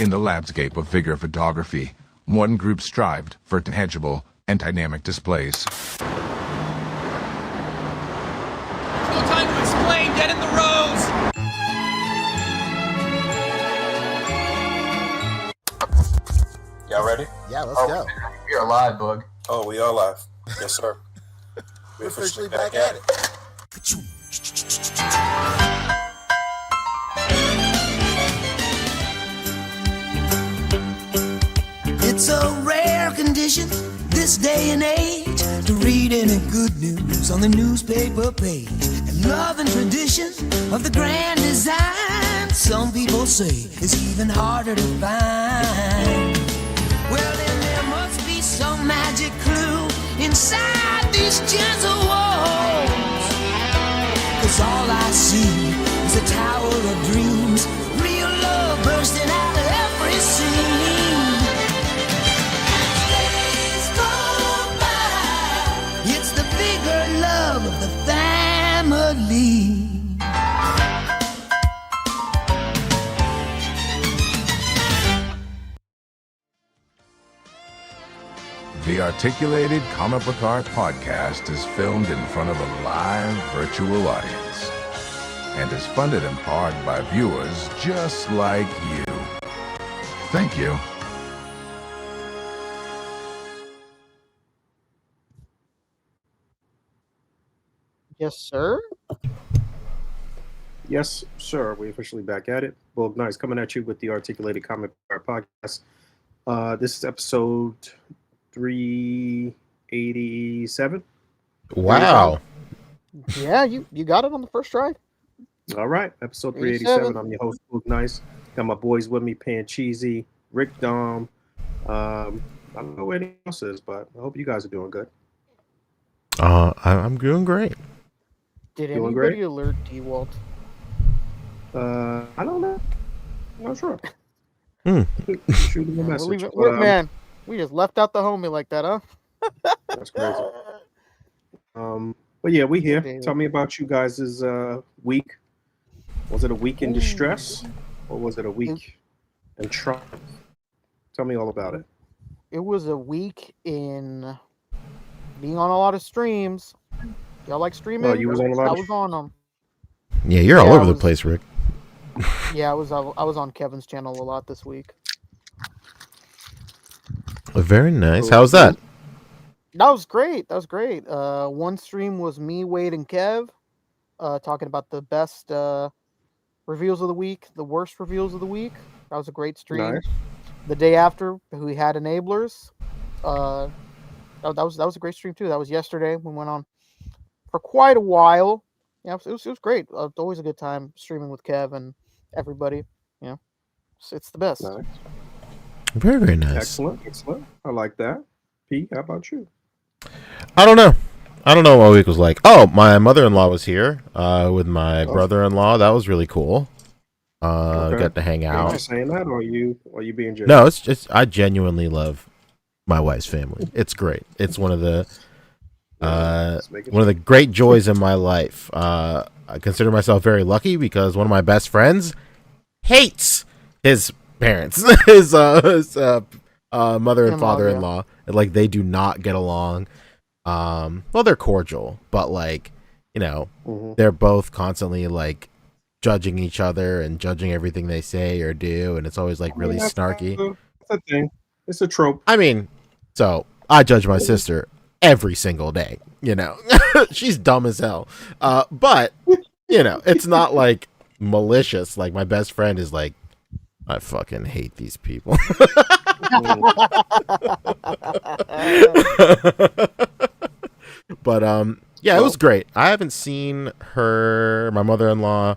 In the landscape of figure photography, one group strived for tangible and dynamic displays. No time to explain, dead in the rows! Y'all ready? Yeah, let's go. We are live, Boog. Oh, we are live. Yes, sir. We're officially back at it. It's a rare condition this day and age to read any good news on the newspaper page. And love and tradition of the grand design, some people say, is even harder to find. Well, then there must be some magic clue inside these gentle walls. 'Cause all I see is a tower of dreams, real love bursting out of every scene. It's the bigger love of the family. The Articulated Comic Book Art Podcast is filmed in front of a live virtual audience and is funded in part by viewers just like you. Thank you. Yes, sir. Yes, sir. We're officially back at it. Boog Nice coming at you with the Articulated Comic Art Podcast. This is episode 387. Wow. Yeah, you got it on the first try. All right, episode 387. I'm your host, Boog Nice. Got my boys with me, Pan Cheesy, Rick Dom. I don't know where anyone else is, but I hope you guys are doing good. I'm doing great. Did Doing anybody great? alert D-Walt? I don't know. I'm not sure. Hmm. Shoot him a message. Man, we just left out the homie like that, huh? That's crazy. But yeah, we here. Okay. Tell me about you guys' week. Was it a week in distress, or was it a week in triumph? Tell me all about it. It was a week in being on a lot of streams. Y'all like streaming? Oh, you was on a lot I of was on them. Yeah, you're all Yeah, over I the was- place, Rick. Yeah, I was on Kevin's channel a lot this week. Very nice. How's that? That was great. One stream was me, Wade, and Kev talking about the best reveals of the week, the worst reveals of the week. That was a great stream. Nice. The day after, we had enablers. That was a great stream too. That was yesterday. We went on for quite a while. Yeah, it was great. It's always a good time streaming with Kev and everybody. Yeah, it's the best. Nice. Very, very nice. Excellent. I like that. Pete, how about you? I don't know what my week was like. Oh, my mother-in-law was here with my brother-in-law. That was really cool. Okay. Got to hang Are you out. saying that, or are you being generous? No, it's just I genuinely love my wife's family. It's great. It's one of the great joys in my life. I consider myself very lucky because one of my best friends hates his parents, his mother and father-in-law. And, like, they do not get along. Well, they're cordial, but like, you know, they're both constantly like judging each other and judging everything they say or do, and it's always like really snarky. That's a thing. It's a trope. I mean, so I judge my sister every single day, you know. She's dumb as hell. But, you know, it's not like malicious. Like, my best friend is like, I fucking hate these people. But yeah, it was great. I haven't seen my mother-in-law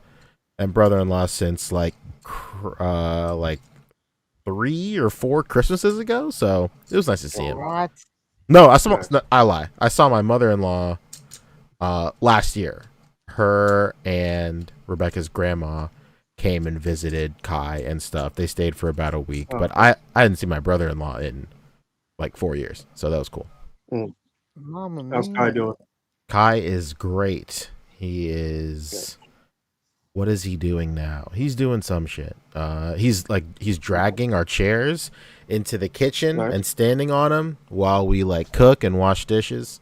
and brother-in-law since like 3 or 4 Christmases ago, so it was nice to see him. What? No, I lie. I saw my mother-in-law last year. Her and Rebecca's grandma came and visited Kai and stuff. They stayed for about a week, but I hadn't seen my brother-in-law in like 4 years, so that was cool. Mama How's mia. Kai doing? Kai is great. He is What is he doing now? He's doing some shit. He's dragging our chairs into the kitchen and standing on them while we like cook and wash dishes.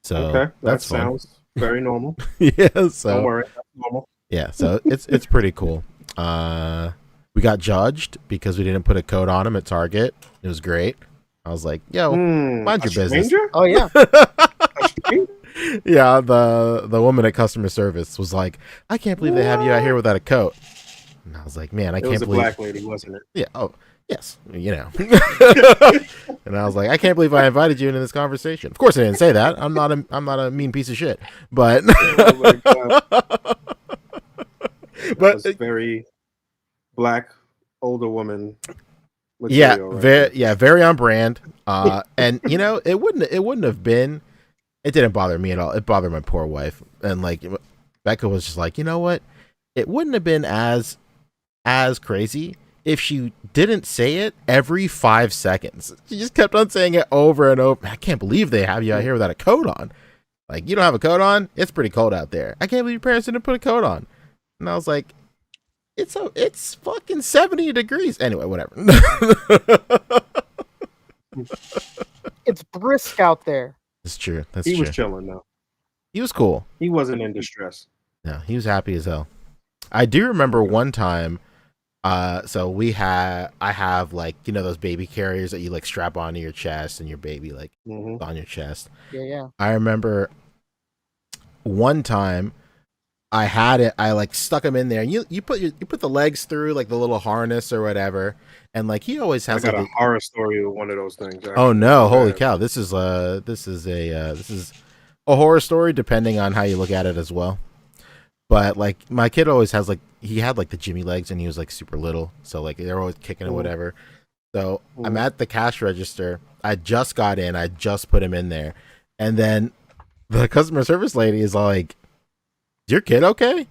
So okay, that's that sounds very normal. Yeah, so don't worry, that's normal. Yeah, so it's pretty cool. We got judged because we didn't put a code on him at Target. It was great. I was like, yo, mind your business. Oh yeah. Yeah, the woman at customer service was like, I can't believe they have you out here without a coat. And I was like, man, I can't believe it was a black lady, wasn't it? Yeah. Oh, yes. You know. And I was like, I can't believe I invited you into this conversation. Of course, I didn't say that. I'm not a mean piece of shit. But but it's very black older woman. Yeah, right? very on brand. And you know, it wouldn't have been. It didn't bother me at all. It bothered my poor wife. And like Becca was just like, you know what? It wouldn't have been as crazy if she didn't say it every 5 seconds. She just kept on saying it over and over. I can't believe they have you out here without a coat on. Like, you don't have a coat on? It's pretty cold out there. I can't believe your parents didn't put a coat on. And I was like, it's fucking 70 degrees. Anyway, whatever. It's brisk out there. That's true. He was chilling though. He was cool. He wasn't in distress. No, he was happy as hell. I do remember one time. So I have like, you know, those baby carriers that you like strap onto your chest and your baby like on your chest. Yeah. I remember one time I had it. I like stuck him in there. And you put the legs through like the little harness or whatever. And like he always has I got like a horror story with one of those things. Oh no! Holy cow! This is a horror story, depending on how you look at it as well. But like my kid always has like he had like the Jimmy legs and he was like super little, so like they're always kicking or whatever. So I'm at the cash register. I just got in. I just put him in there, and then the customer service lady is like, "Is your kid okay?"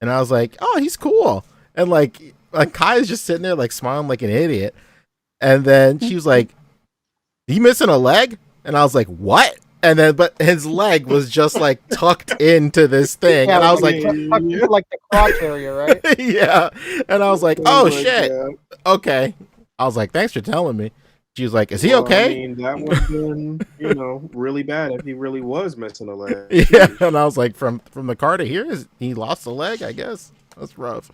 And I was like, "Oh, he's cool." And like Kai is just sitting there like smiling like an idiot. And then she was like, "You missing a leg?" And I was like, "What?" And then, but his leg was just like tucked into this thing, and I was like, like the crotch area, right? Yeah. And I was like, "Oh shit, okay." I was like, "Thanks for telling me." She was like, "Is he okay?" I mean, that would have been, really bad if he really was missing a leg. Yeah. And I was like, from the car to here, he lost a leg? I guess that's rough.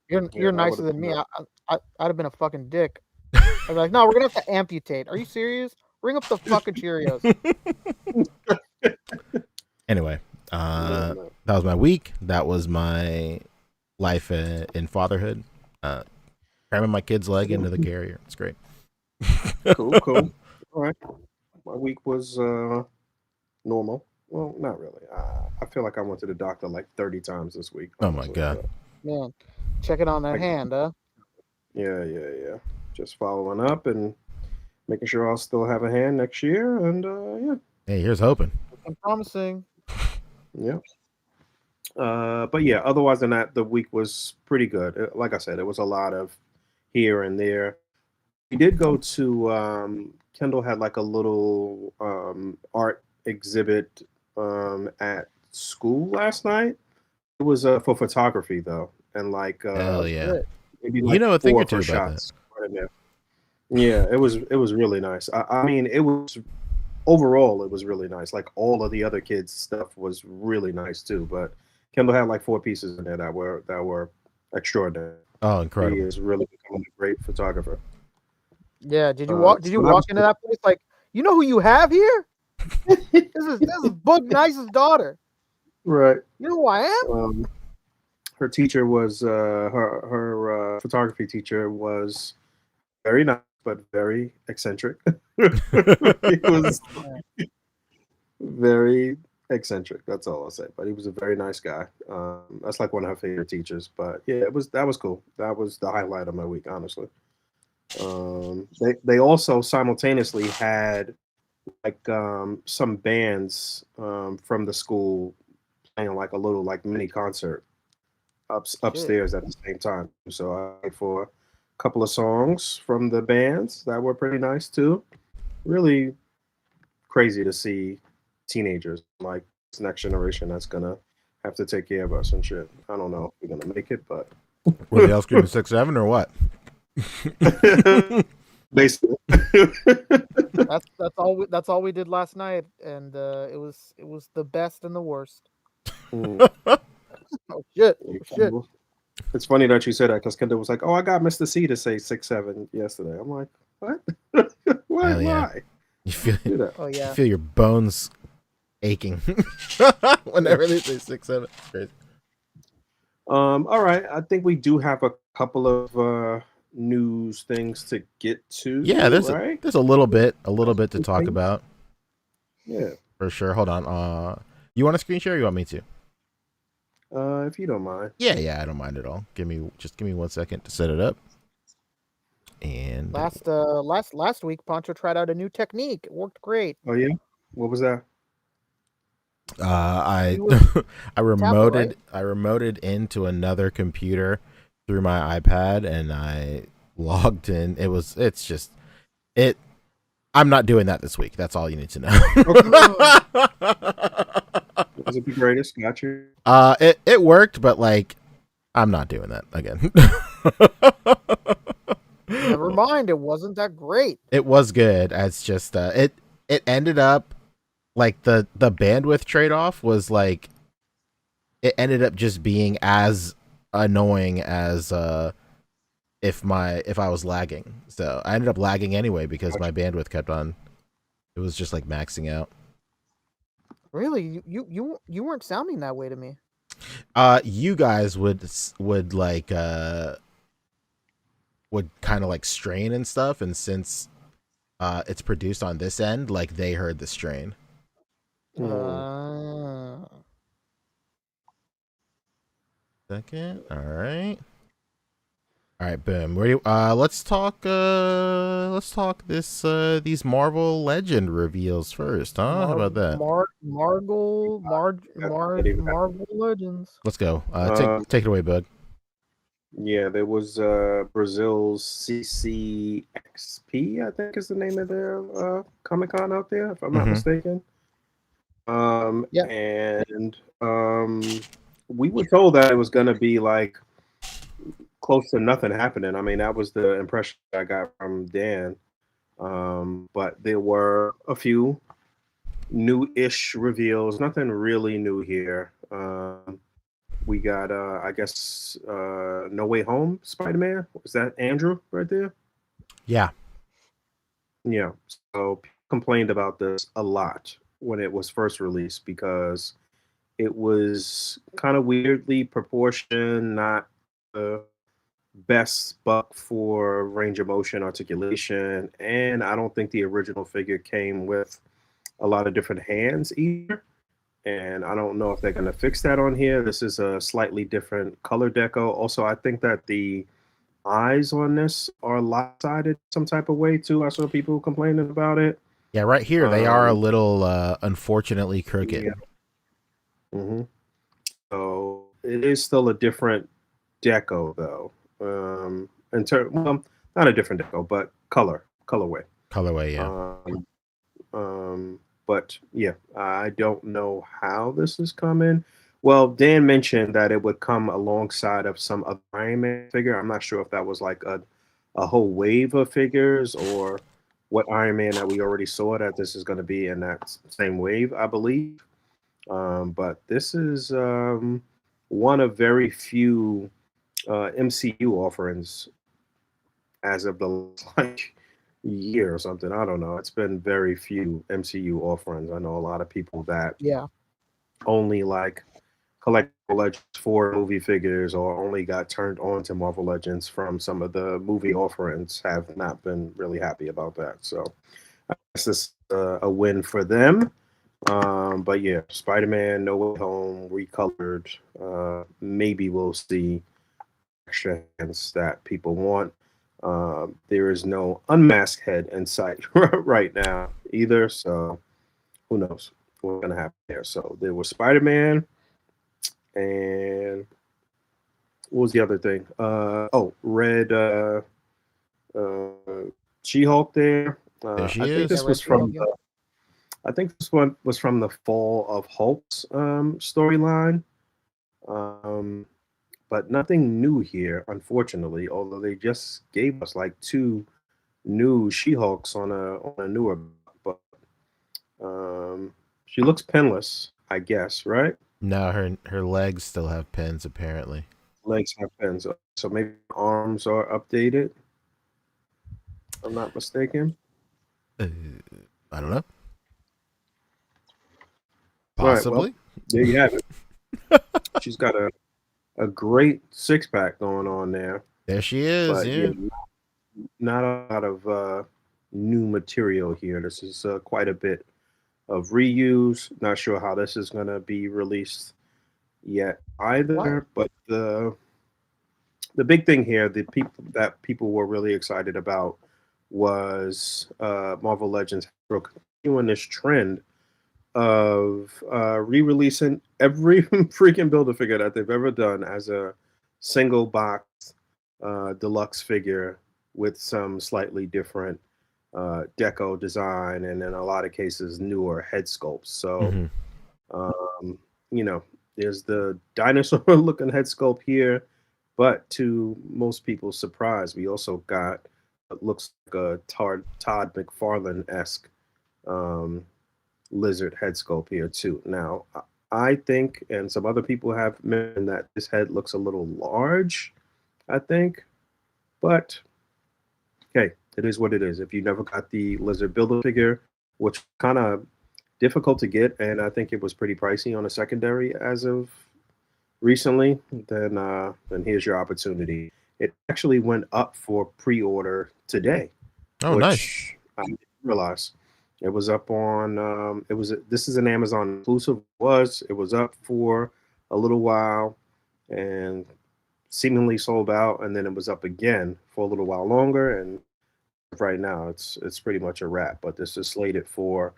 You're nicer than me. I'd have been a fucking dick. I'd be like, no, we're gonna have to amputate. Are you serious? Bring up the fucking Cheerios. Anyway, that was my week. That was my life in fatherhood. Cramming my kid's leg into the carrier. It's great. Cool. All right. My week was normal. Well, not really. I feel like I went to the doctor like 30 times this week. Oh my god. Man, checking on that hand, huh? Yeah. Just following up and making sure I'll still have a hand next year. And yeah. Hey, here's hoping. I'm promising. Yeah. But yeah, otherwise than that, the week was pretty good. Like I said, it was a lot of here and there. We did go to Kendall had like a little art exhibit at school last night. It was for photography though, and like hell yeah, maybe like you know a thing or two about shots right in there. Yeah, it was really nice. I mean, it was overall it was really nice. Like all of the other kids' stuff was really nice too. But Kendall had like 4 pieces in there that were extraordinary. Oh, incredible! He is really becoming a great photographer. Yeah, did you walk into that place like, you know who you have here? this is Boog Nice's daughter. Right. You know who I am? Her teacher was her photography teacher was very nice but very eccentric. He was very eccentric. That's all I'll say. But he was a very nice guy. That's like one of her favorite teachers. But yeah, that was cool. That was the highlight of my week, honestly. They also simultaneously had like some bands from the school playing like a little like mini concert upstairs at the same time. So I played for a couple of songs from the bands that were pretty nice too. Really crazy to see teenagers like this next generation that's gonna have to take care of us and shit. I don't know if we're gonna make it, but Were they all screaming 6-7 or what? basically. That's all we did last night, and it was the best and the worst. Mm. Oh shit! It's funny that you said that because Kendall was like, "Oh, I got Mr. C to say 6-7 yesterday." I'm like, "What? Why? Hell yeah. Why?" You feel Do that? Oh yeah. you feel your bones aching whenever they say 6-7. It's crazy. All right. I think we do have a couple of news things to get to. Yeah, there's right? there's a little bit to talk about. Yeah. For sure. Hold on. You want a screen share or you want me to? If you don't mind. Yeah, I don't mind at all. Give me 1 second to set it up. And last week, Poncho tried out a new technique. It worked great. Oh yeah? What was that? I I remoted into another computer through my iPad and I logged in. I'm not doing that this week. That's all you need to know. Was it the greatest? Got you. It worked, but like I'm not doing that again. Never mind, it wasn't that great. It was good. It's just it ended up like the bandwidth trade-off was like it ended up just being as annoying as if I was lagging. So I ended up lagging anyway because my bandwidth kept on. It was just like maxing out. Really, you weren't sounding that way to me. You guys would like would kind of like strain and stuff, and since it's produced on this end, like they heard the strain. Second, all right, boom. Where do let's talk these Marvel Legend reveals first, huh? How about that? Marvel Legends. Let's go. Take it away, Bug. Yeah, there was Brazil's CCXP, I think is the name of their Comic-Con out there, if I'm not mistaken. Yeah. And we were told that it was going to be like close to nothing happening. I mean, that was the impression I got from Dan. But there were a few new-ish reveals. Nothing really new here. We got, I guess, No Way Home Spider-Man. Is that Andrew right there? Yeah. Yeah. So people complained about this a lot when it was first released because it was kind of weirdly proportioned, not the best buck for range of motion, articulation, and I don't think the original figure came with a lot of different hands either. And I don't know if they're going to fix that on here. This is a slightly different color deco. Also, I think that the eyes on this are lopsided some type of way too. I saw people complaining about it. Yeah, right here they are a little unfortunately crooked. Yeah. Mm-hmm. So it is still a different deco though. Well, not a different deco, but colorway. Yeah. But yeah, I don't know how this is coming. Well, Dan mentioned that it would come alongside of some other Iron Man figure. I'm not sure if that was like a whole wave of figures or what Iron Man that we already saw that this is going to be in that same wave, I believe. But this is one of very few MCU offerings as of the year or something. I don't know. It's been very few MCU offerings. I know a lot of people that only like collect Legends 4 movie figures or only got turned on to Marvel Legends from some of the movie offerings have not been really happy about that. So I guess this is a win for them. But yeah, Spider-Man, No Way Home, recolored. Maybe we'll see extra hands that people want. There is no unmasked head in sight right now either, so who knows what's gonna happen there. So there was Spider-Man, and what was the other thing? Red She-Hulk there. There she I is. think this was from I think this one was from the Fall of Hulk's storyline. But nothing new here, unfortunately. Although they just gave us like 2 new She-Hulks on a newer, but she looks pinless, I guess, right? No, her legs still have pins apparently. Legs have pins, so maybe arms are updated. If I'm not mistaken. I don't know. All right, well, Possibly. there you have it. She's got a great 6-pack going on there. There she is. But Yeah. not a lot of new material here. This is quite a bit of reuse. Not sure how this is going to be released yet either. But the big thing here, the people were really excited about was Marvel Legends continuing this trend of re-releasing every freaking Build-A-Figure that they've ever done as a single box deluxe figure with some slightly different deco design, and in a lot of cases newer head sculpts. So there's the dinosaur looking head sculpt here, but to most people's surprise, we also got what looks like a Todd McFarlane-esque lizard head sculpt here too. Now, I think, and some other people have mentioned that this head looks a little large, I think, but hey, it is what it is. If you never got the lizard Build-A-Figure, which kind of difficult to get, and I think it was pretty pricey on a secondary as of recently, then here's your opportunity. It actually went up for pre-order today. Oh, which nice. I didn't realize. It was up on. This is an Amazon exclusive. It was up for a little while, and seemingly sold out, and then it was up again for a little while longer, and right now it's pretty much a wrap. But this is slated for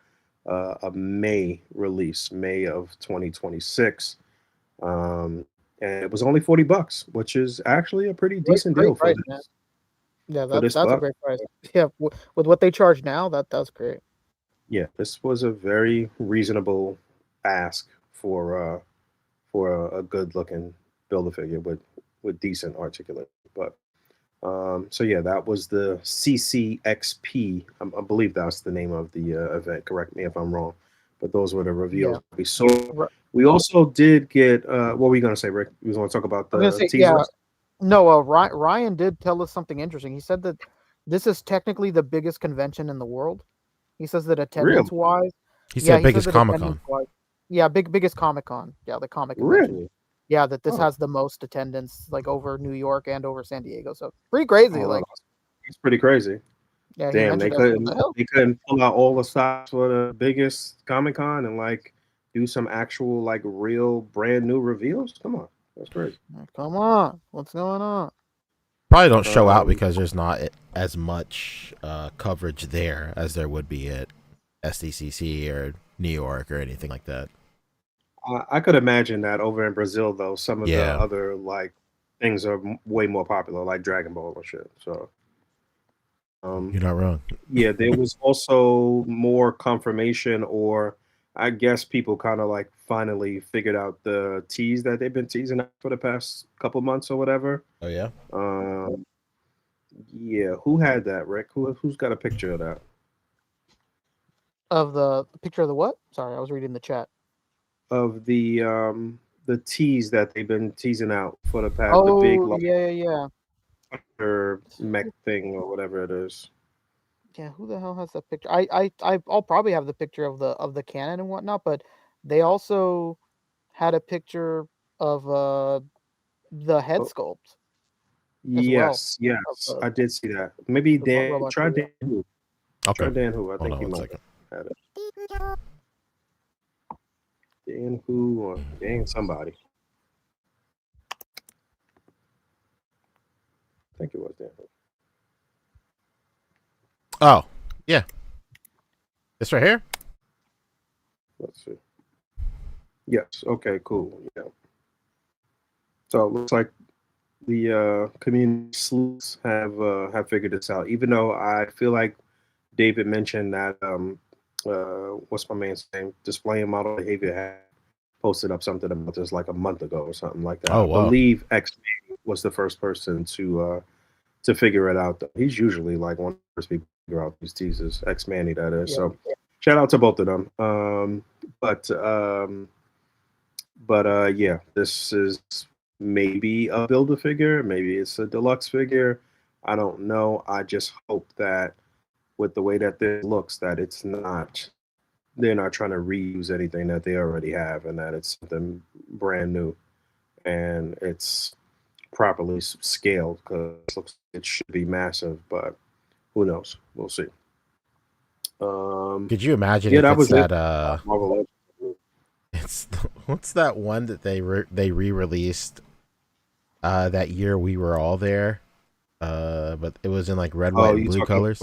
a May release, May of 2026, and it was only $40, which is actually a pretty decent deal for this. Man. Yeah, this that's a buck. great price. Yeah, with what they charge now, that's great. Yeah, this was a very reasonable ask for a good looking Build-A-Figure with decent articulation. But so yeah, that was the CCXP. I believe that's the name of the event. Correct me if I'm wrong. But those were the reveals we saw. We also did get. What were you gonna say, Rick? You want to talk about the teasers? Yeah. No, Ryan did tell us something interesting. He said that this is technically the biggest convention in the world. He says that attendance-wise, he said biggest Comic-Con. Yeah, biggest Comic-Con. Yeah, the comic convention. Really? Yeah, that this has the most attendance, like over New York and over San Diego. So pretty crazy. Like it's pretty crazy. Yeah, damn, they couldn't pull out all the stops for the biggest Comic-Con and like do some actual like real brand new reveals. Come on, that's crazy. Come on, what's going on? Probably don't show out because there's not as much coverage there as there would be at SDCC or New York or anything like that. I could imagine that over in Brazil, though, some of the other like things are way more popular, like Dragon Ball and shit. So, you're not wrong. Yeah, there was also more confirmation, or I guess people kind of like finally figured out the tease that they've been teasing out for the past couple months or whatever. Oh yeah. Yeah, who had that, Rick? Who's got a picture of that? Of the picture of the what? Sorry, I was reading the chat. Of the tease that they've been teasing out for the past, the big mech thing or whatever it is. Yeah, who the hell has that picture? I'll probably have the picture of the cannon and whatnot, but they also had a picture of the head sculpt. Yes, I did see that. Maybe try Dan Who. Okay. Try Dan Who. I think he might have it. Dan Who or Dan somebody. I think it was Dan Who. Oh, yeah. This right here? Let's see. Yes. Okay, cool. Yeah. So it looks like the community sleuths have figured this out, even though I feel like David mentioned that what's my man's name? Displaying model behavior had posted up something about this like a month ago or something like that. Oh, I wow. believe X was the first person to figure it out. Though. He's usually like one of the first people to figure out these teasers. X-Manny, that is. Yeah. So shout out to both of them. Yeah, this is maybe a Build-A-Figure, maybe it's a deluxe figure. I don't know. I just hope that with the way that this looks, that it's not, they're not trying to reuse anything that they already have, and that it's something brand new and it's properly scaled, because it looks it should be massive, but who knows? We'll see. Could you imagine Yeah, if that it's was that it. Marvel it's what's that one that they re-released that year we were all there, but it was in like red, white, and you blue talking colors.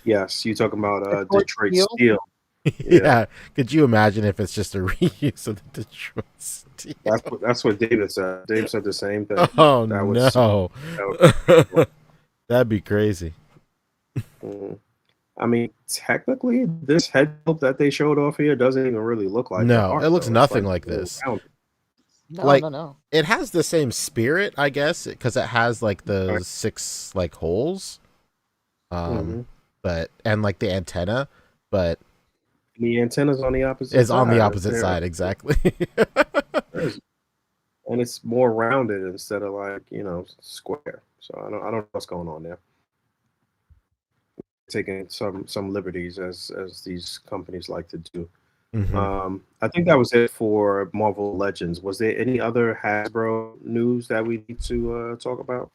Yes, you talking about Detroit Detroit Steel? Steel. Yeah. Could you imagine if it's just a reuse of the Detroit Steel? That's what David said. Dave said the same thing. Oh That no, was- that'd be crazy. Mm. I mean, technically, this head sculpt that they showed off here doesn't even really look like the No, art, it looks though. It's nothing like like this. round. No, Like- no. It has the same spirit, I guess, because it has like the Right. 6 like holes, Mhm. but and like the antenna, but The antenna's on the opposite it's on the side. opposite There. side exactly. And it's more rounded instead of like, square. So I don't know what's going on there. Taking some liberties as these companies like to do. Mhm. I think that was it for Marvel Legends. Was there any other Hasbro news that we need to talk about?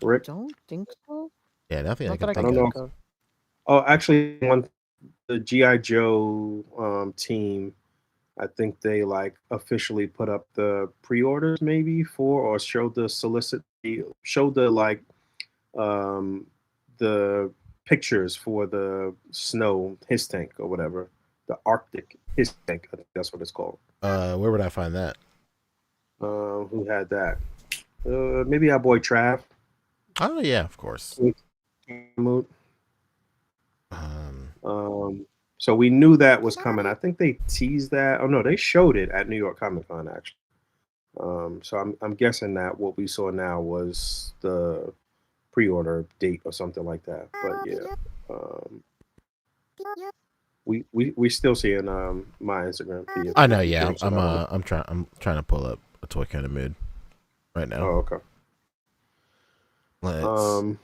Rick? Don't think so. Yeah, nothing I Not can that I think can don't of. think of. Oh, actually, the GI Joe team, I think they like officially put up the pre-orders maybe for, or showed the pictures for the snow his tank or whatever, the Arctic his tank. I think that's what it's called. Where would I find that? Who had that? Maybe our boy Trav. Oh yeah, of course. Mood. Um, So we knew that was coming. I think they teased that. Oh no, they showed it at New York Comic Con actually. So I'm guessing that what we saw now was the pre-order date or something like that. But yeah, we still seeing my Instagram feed. I know. Yeah, I'm trying to pull up a toy kind of mood right now. Oh, okay. Let's.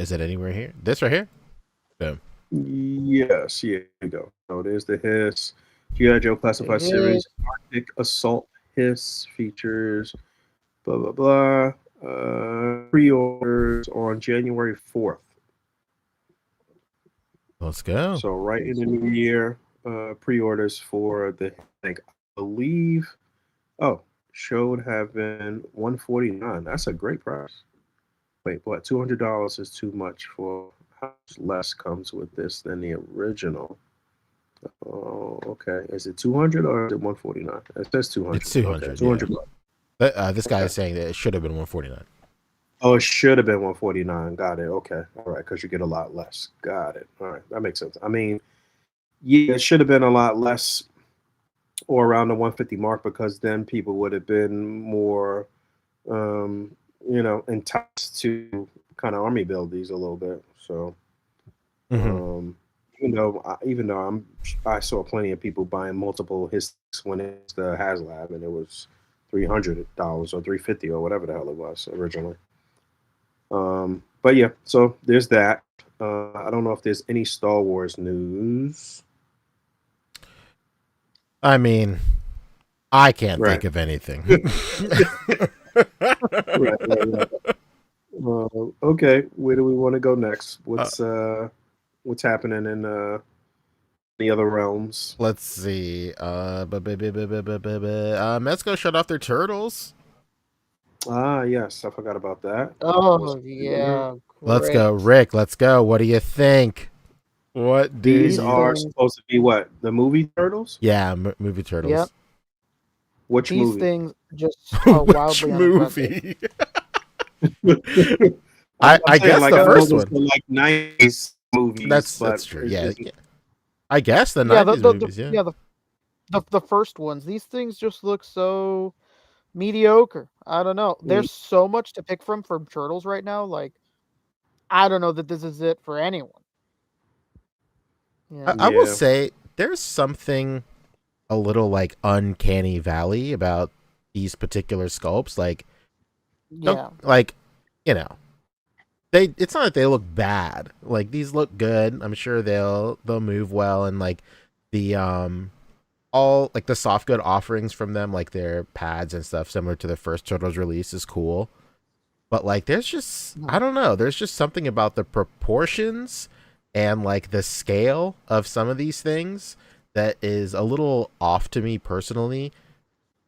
Is it anywhere here? This right here? Boom. Yes, here you go. So there's the Hiss G.I. Joe Classified Series Arctic Assault Hiss features blah blah blah. Pre-orders on January 4th. Let's go. So right in the new year, pre-orders for the I believe. Oh, should have been $149. That's a great price. Wait, what? $200 is too much for how much less comes with this than the original. Oh, okay. Is it 200 or is it 149? It says 200. It's 200. Okay, 200. Yeah. This guy is saying that it should have been 149. Oh, it should have been 149. Got it. Okay. All right. Because you get a lot less. Got it. All right. That makes sense. I mean, yeah, it should have been a lot less or around the 150 mark, because then people would have been more, enticed to kind of army build these a little bit. So, even though I saw plenty of people buying multiple his when it's the HasLab, and it was $300 or $350 or whatever the hell it was originally. But yeah, so there's that. I don't know if there's any Star Wars news. I mean, I can't think of anything. Right. Okay, where do we want to go next? What's happening in the other realms? Let's see. Mezco shut off their turtles. Ah, yes, I forgot about that. Oh yeah. Let's great. go, Rick. Let's go. What do you think? What do These you... are supposed to be what? The movie Turtles? Yeah, movie turtles. Yep. Which These movie? things just Which wildly unimpressive. movie? I guess like, the I know first those one. were like 90s movies. That's but true. it's Yeah. just- I guess the Yeah, 90s movies, yeah. The first ones. These things just look so mediocre. I don't know. There's so much to pick from Turtles right now. Like, I don't know that this is it for anyone. Yeah. I will say there's something a little like uncanny valley about these particular sculpts. Like, like, you know, it's not that they look bad. Like, these look good. I'm sure they'll move well, and like the all like the soft good offerings from them, like their pads and stuff, similar to the first Turtles release, is cool. But like, there's just I don't know. There's just something about the proportions and like the scale of some of these things that is a little off to me personally.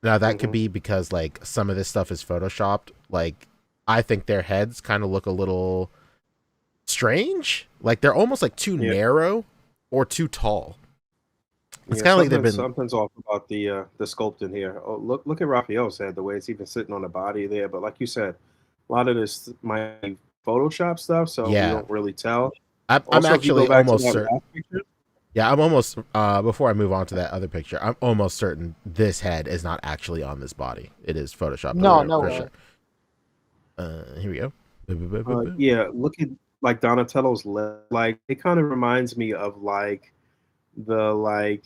Now that could be because like some of this stuff is photoshopped. Like, I think their heads kind of look a little strange. Like, they're almost like too narrow or too tall. It's kind of like they've been something's off about the sculpting here. Oh, look at Raphael's head, the way it's even sitting on the body there. But like you said, a lot of this might be Photoshop stuff, so we don't really tell. I'm actually almost certain. Yeah, I'm almost before I move on to that other picture, I'm almost certain this head is not actually on this body. It is photoshopped. No for way. Sure. Here we go. Yeah, look at like Donatello's leg. Like, it kind of reminds me of like the like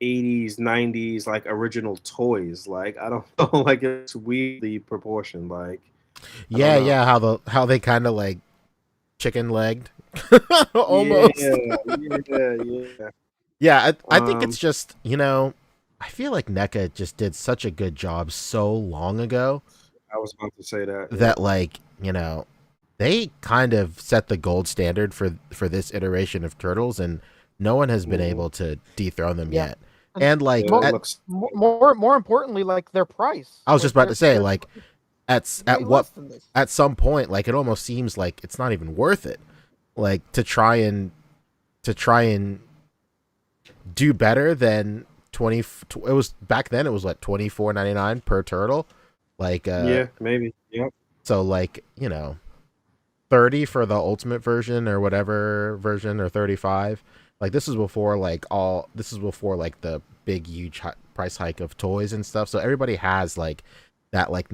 80s, 90s like original toys. Like, I don't know, like it's weirdly proportioned. Like, yeah, how they kind of like chicken legged. Almost. Yeah, I think it's just, you know, I feel like NECA just did such a good job so long ago. I was about to say that. That like, you know, they kind of set the gold standard for this iteration of Turtles, and no one has been able to dethrone them yet. And like more importantly, like their price. I was just about to say, like at some point, like it almost seems like it's not even worth it. Like to try and do better than 20. It was back then. It was like $24.99 per turtle. Like maybe. Yep. So like, you know, 30 for the ultimate version or whatever version, or 35. Like, this is before like the big huge price hike of toys and stuff. So everybody has like that, like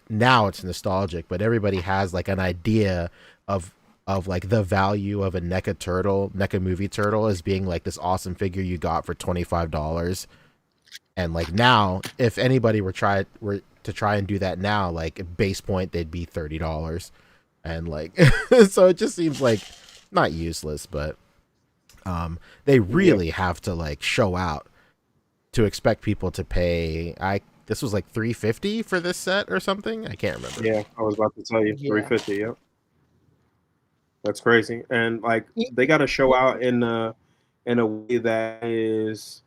now it's nostalgic, but everybody has like an idea of like the value of a NECA movie turtle as being like this awesome figure you got for $25. And like now, if anybody were to try and do that now, like at base point, they'd be $30. And like, so it just seems like not useless, but they really have to like show out to expect people to pay. This was like $350 for this set or something. I can't remember. Yeah, I was about to tell you $350. Yep. That's crazy. And like, they got to show out in a way that is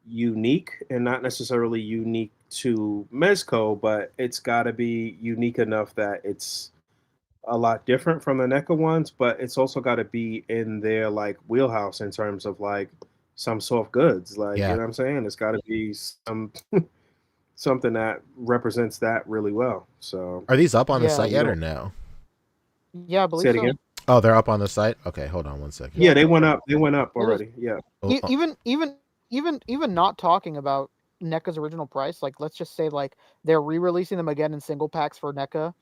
unique, and not necessarily unique to Mezco, but it's got to be unique enough that it's a lot different from the NECA ones, but it's also got to be in their like wheelhouse in terms of like some soft goods. Like, you know what I'm saying? It's got to be something that represents that really well. So, are these up on the site yet or no? Yeah, I believe Say it so. again. Oh, they're up on the site. Okay, hold on one second. Yeah, they went up. They went up already. Yeah. Even not talking about NECA's original price, like let's just say like they're re-releasing them again in single packs for NECA.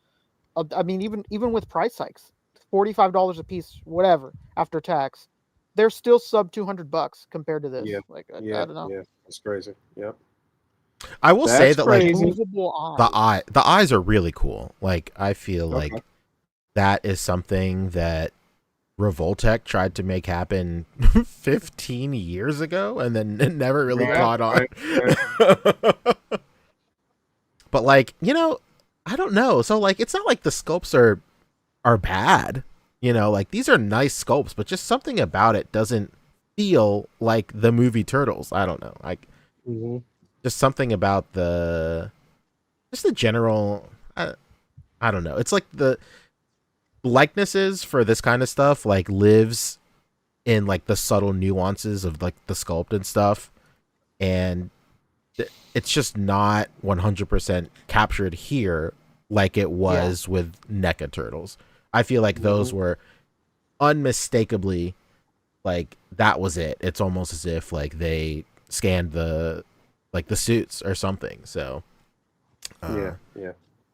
I mean, even with price hikes, $45 a piece, whatever after tax, they're still sub $200 compared to this. Yeah. Like I don't know. Yeah, that's crazy. Yep. I will say that crazy. like the eyes are really cool. Like, I feel like that is something that Revoltech tried to make happen 15 years ago, and then it never really caught on. But like, you know, I don't know. So like, it's not like the sculpts are bad. You know, like these are nice sculpts, but just something about it doesn't feel like the movie Turtles. I don't know. Like, just something about the general. I don't know. It's like the likenesses for this kind of stuff like lives in like the subtle nuances of like the sculpt and stuff, and it's just not 100% captured here like it was with NECA Turtles. I feel like those were unmistakably like that was it. It's almost as if like they scanned the suits or something. So yeah.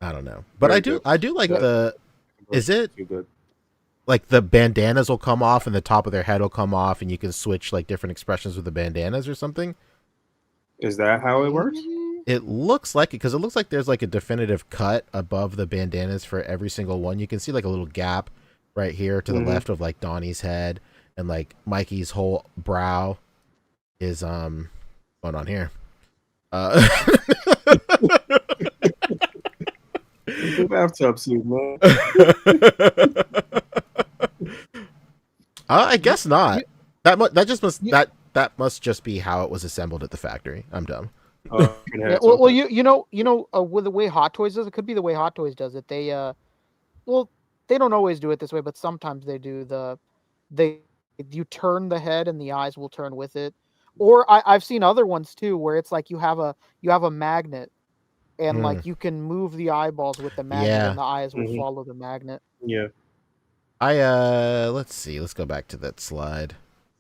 I don't know, but Very I do like the. Is it too good? like the bandanas will come off and the top of their head will come off, and you can switch like different expressions with the bandanas or something? Is that how it works? It looks like it, because it looks like there's like a definitive cut above the bandanas for every single one. You can see like a little gap right here to the left of like Donnie's head, and like Mikey's whole brow is going on here. The bathtub suit, man. I guess not. That must just be how it was assembled at the factory. I'm dumb. Yeah, well, with the way Hot Toys does, it could be the way Hot Toys does it. They, they don't always do it this way, but sometimes they do. You turn the head and the eyes will turn with it. Or I've seen other ones too, where it's like you have a magnet, and like you can move the eyeballs with the magnet, and the eyes will follow the magnet. Yeah. Let's see. Let's go back to that slide.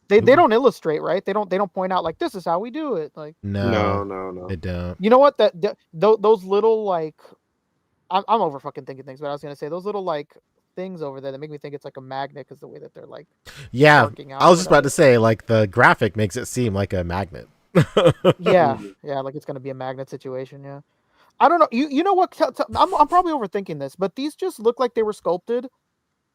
They don't illustrate, right? They don't point out like this is how we do it. Like no, they don't. You know what? Those little like, I'm over fucking thinking things, but I was gonna say those little like things over there that make me think it's like a magnet because the way that they're like. Yeah, I was just about to say like the graphic makes it seem like a magnet. yeah, like it's gonna be a magnet situation. Yeah, I don't know. You know what? I'm probably overthinking this, but these just look like they were sculpted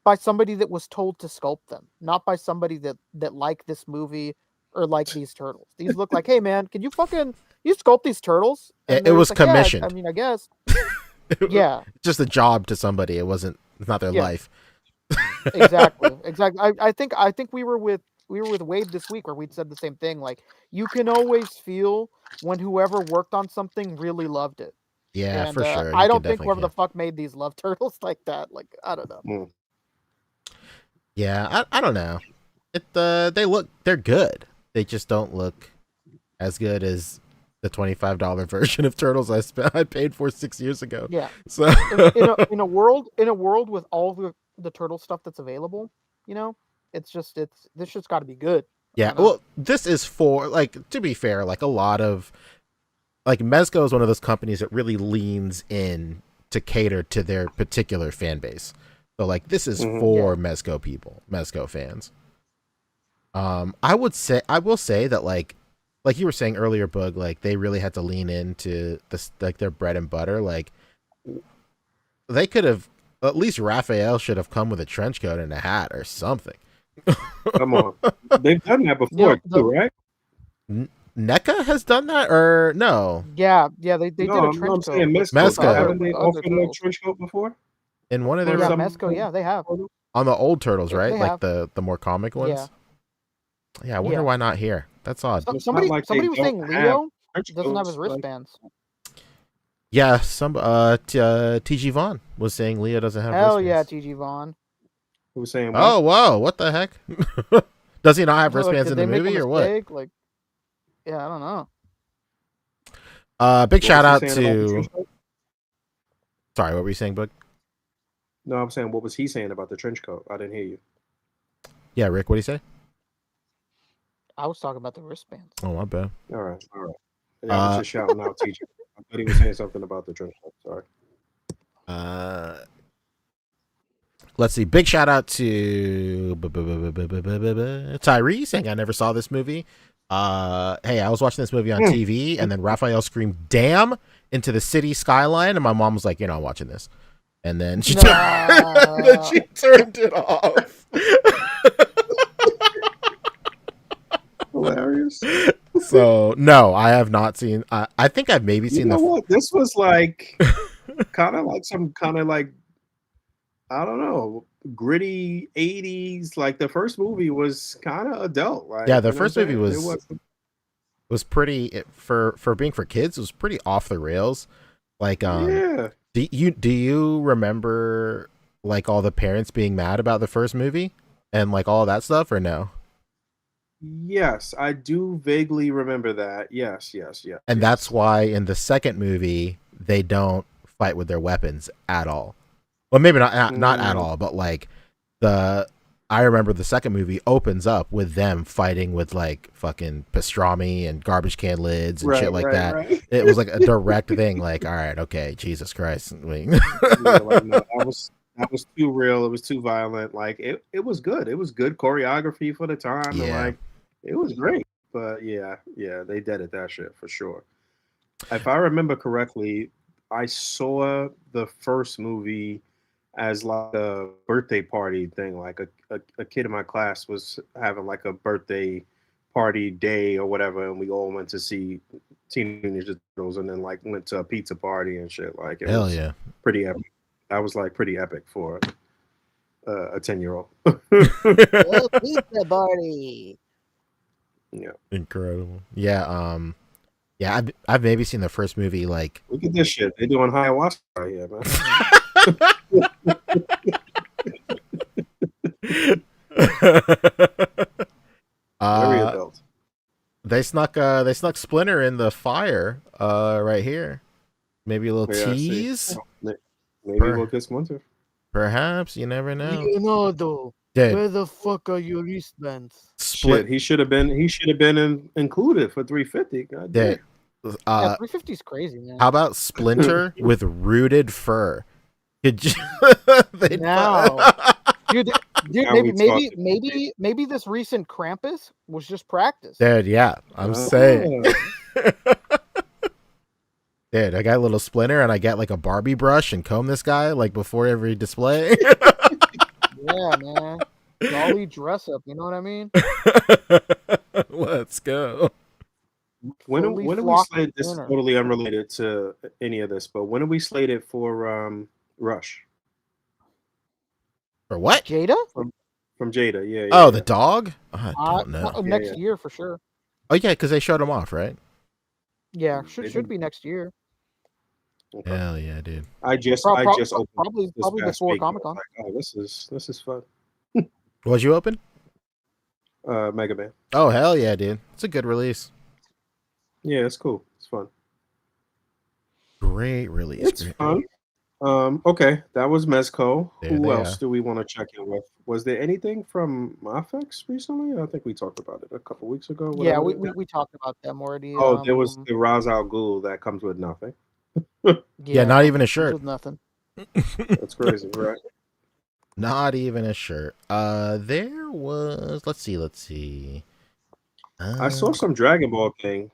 by somebody that was told to sculpt them, not by somebody that liked this movie or like these turtles. These look like, hey man, can you sculpt these turtles? And it was like, commissioned. Yeah, I mean, I guess. Yeah, just a job to somebody. It's not their life. Exactly. I think we were with Wade this week where we'd said the same thing. Like, you can always feel when whoever worked on something really loved it. Yeah, for sure. I don't think whoever the fuck made these love turtles like that. Like, I don't know. Yeah, I don't know. They're good. They just don't look as good as the $25 version of Turtles I paid for 6 years ago. Yeah. So in a world with all the turtle stuff that's available, this just got to be good. Yeah. Well, this is for, like, to be fair, like a lot of, like, Mezco is one of those companies that really leans in to cater to their particular fan base. So, like, this is for Mezco people, Mezco fans. I will say that, like you were saying earlier, Boog, like, they really had to lean into this, like, their bread and butter. Like, they could have, at least Raphael should have come with a trench coat and a hat or something. Come on. They've done that before, too, right? NECA has done that, or no? Yeah, they did a trench coat. Mezco. Haven't they offered a trench coat before? In one of their Mezco, they have. On the old Turtles, right? Like the more comic ones. Yeah, I wonder why not here. That's odd. Somebody was saying Leo doesn't have his wristbands. Yeah, TG Vaughn was saying Leo doesn't have wristbands. Hell yeah, TG Vaughn. Who was saying what? Oh, whoa, what the heck? Does he not have wristbands in the movie or what? Like, yeah, I don't know. Big shout out to... Sorry, what were you saying, Boog? No, I'm saying, what was he saying about the trench coat? I didn't hear you. Yeah, Rick, what did he say? I was talking about the wristbands. Oh, my bad. All right. Yeah, I was just shouting out TJ. I thought he was saying something about the trench coat. Sorry. Let's see. Big shout out to Tyree saying I never saw this movie. Hey, I was watching this movie on TV, and then Raphael screamed "damn" into the city skyline, and my mom was like, "I'm watching this." And then she turned it off. Hilarious. So no, I have not seen. I think I've maybe seen what? This was like kind of like some kind of like, I don't know, gritty 80s. Like the first movie was kind of adult. Like, yeah, the first movie was pretty for being for kids. It was pretty off the rails. Like yeah. Do you remember like all the parents being mad about the first movie and like all that stuff, or no? Yes, I do vaguely remember that. Yes. And that's why in the second movie they don't fight with their weapons at all. Well, maybe not at all, but like the I remember the second movie opens up with them fighting with like fucking pastrami and garbage can lids and shit like that. Right. It was like a direct thing. Like, all right, okay, Jesus Christ. Like, no, that was too real. It was too violent. Like it was good. It was good choreography for the time. Yeah. And like it was great. But yeah, they deaded that shit for sure. If I remember correctly, I saw the first movie as like a birthday party thing. Like a kid in my class was having like a birthday party day or whatever, and we all went to see Teenage Ninja Turtles, and then like went to a pizza party and shit. Like it Hell was yeah. pretty epic. That was like pretty epic for a 10-year-old. Pizza party. Yeah, Incredible. Yeah. Yeah, I've maybe seen the first movie like. look at this shit. They're doing ayahuasca right here, man. Very adult. They snuck Splinter in the fire right here. Maybe a little tease. Maybe we'll get Splinter. Perhaps, you never know. Leonardo, where the fuck are your wristbands? Shit, he should have been included for 350. God damn. 350 is crazy, man. How about Splinter with rooted fur? Could you, now, dude, Now maybe this recent Krampus was just practice. Dude, yeah, I'm saying. Dude, I got a little Splinter and I got like a Barbie brush and comb this guy like before every display. Yeah, man. Dolly dress up, you know what I mean? Let's go. When are we slated? This is totally unrelated to any of this, but when are we slated for Rush? For what? Jada? From Jada, yeah. Oh, the dog? I don't know. Next year for sure. Oh yeah, because they showed him off, right? Yeah, should be next year. Okay. Hell yeah, dude. I just opened probably before Comic-Con. Like, oh, this is fun. What'd you open? Mega Man. Oh hell yeah, dude. It's a good release. Yeah, it's cool. It's fun. Great release. It's fun. Okay, that was Mezco. There Who they else are. do we want to check in with? Was there anything from Mafex recently? I think we talked about it a couple weeks ago. Yeah, whatever. we talked about them already. Oh, there was the Ra's al Ghul that comes with nothing. Yeah, not even a shirt. With nothing. That's crazy, right? Not even a shirt. There was. Let's see. I saw some Dragon Ball thing.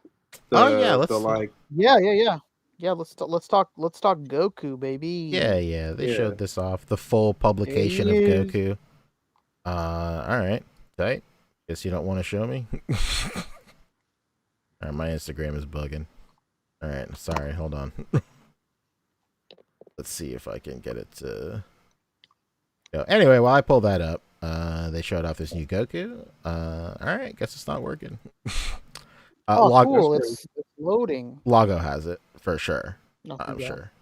Yeah. Let's talk Goku, baby. Yeah. They showed this off. The full publication of Goku. All right. Tight. Guess you don't want to show me. All right, my Instagram is bugging. All right, sorry. Hold on. Let's see if I can get it to. Anyway, while I pull that up, they showed off this new Goku. All right, guess it's not working. Cool. It's loading. Lago has it for sure. I'm yeah. sure.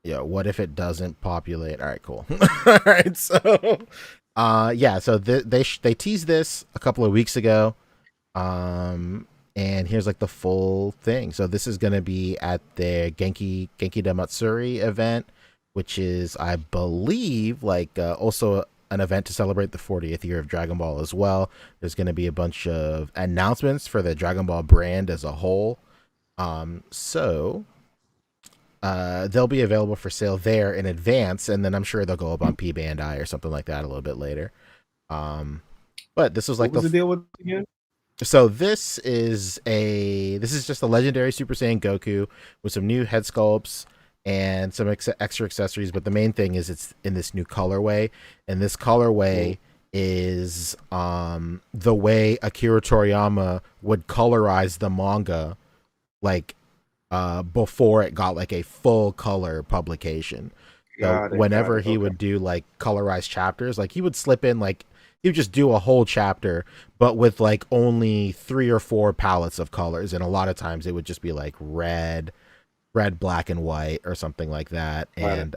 Yeah, what if it doesn't populate? All right, cool. All right, so so they teased this a couple of weeks ago. And here's like the full thing. So this is going to be at the Genki Matsuri event, which is, I believe, like also an event to celebrate the 40th year of Dragon Ball as well. There's going to be a bunch of announcements for the Dragon Ball brand as a whole. So they'll be available for sale there in advance, and then I'm sure they'll go up on P Bandai or something like that a little bit later. But this was like what was the deal with it again? So this is just a legendary Super Saiyan Goku with some new head sculpts and some extra accessories. But the main thing is it's in this new colorway, and this colorway is the way Akira Toriyama would colorize the manga, like before it got like a full color publication. So whenever he would do like colorized chapters, like he would slip in like. He would just do a whole chapter, but with like only 3 or 4 palettes of colors. And a lot of times it would just be like red, black, and white or something like that. And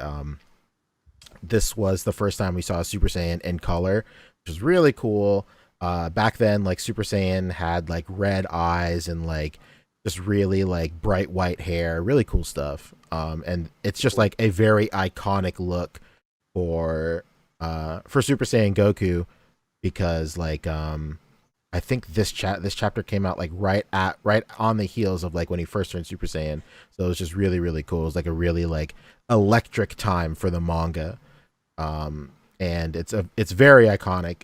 this was the first time we saw a Super Saiyan in color, which was really cool. Back then, like Super Saiyan had like red eyes and like just really like bright white hair, really cool stuff. And it's just like a very iconic look for for Super Saiyan Goku, because like I think this chapter came out like right on the heels of like when he first turned Super Saiyan. So it was just really, really cool. It was like a really like electric time for the manga. And it's very iconic.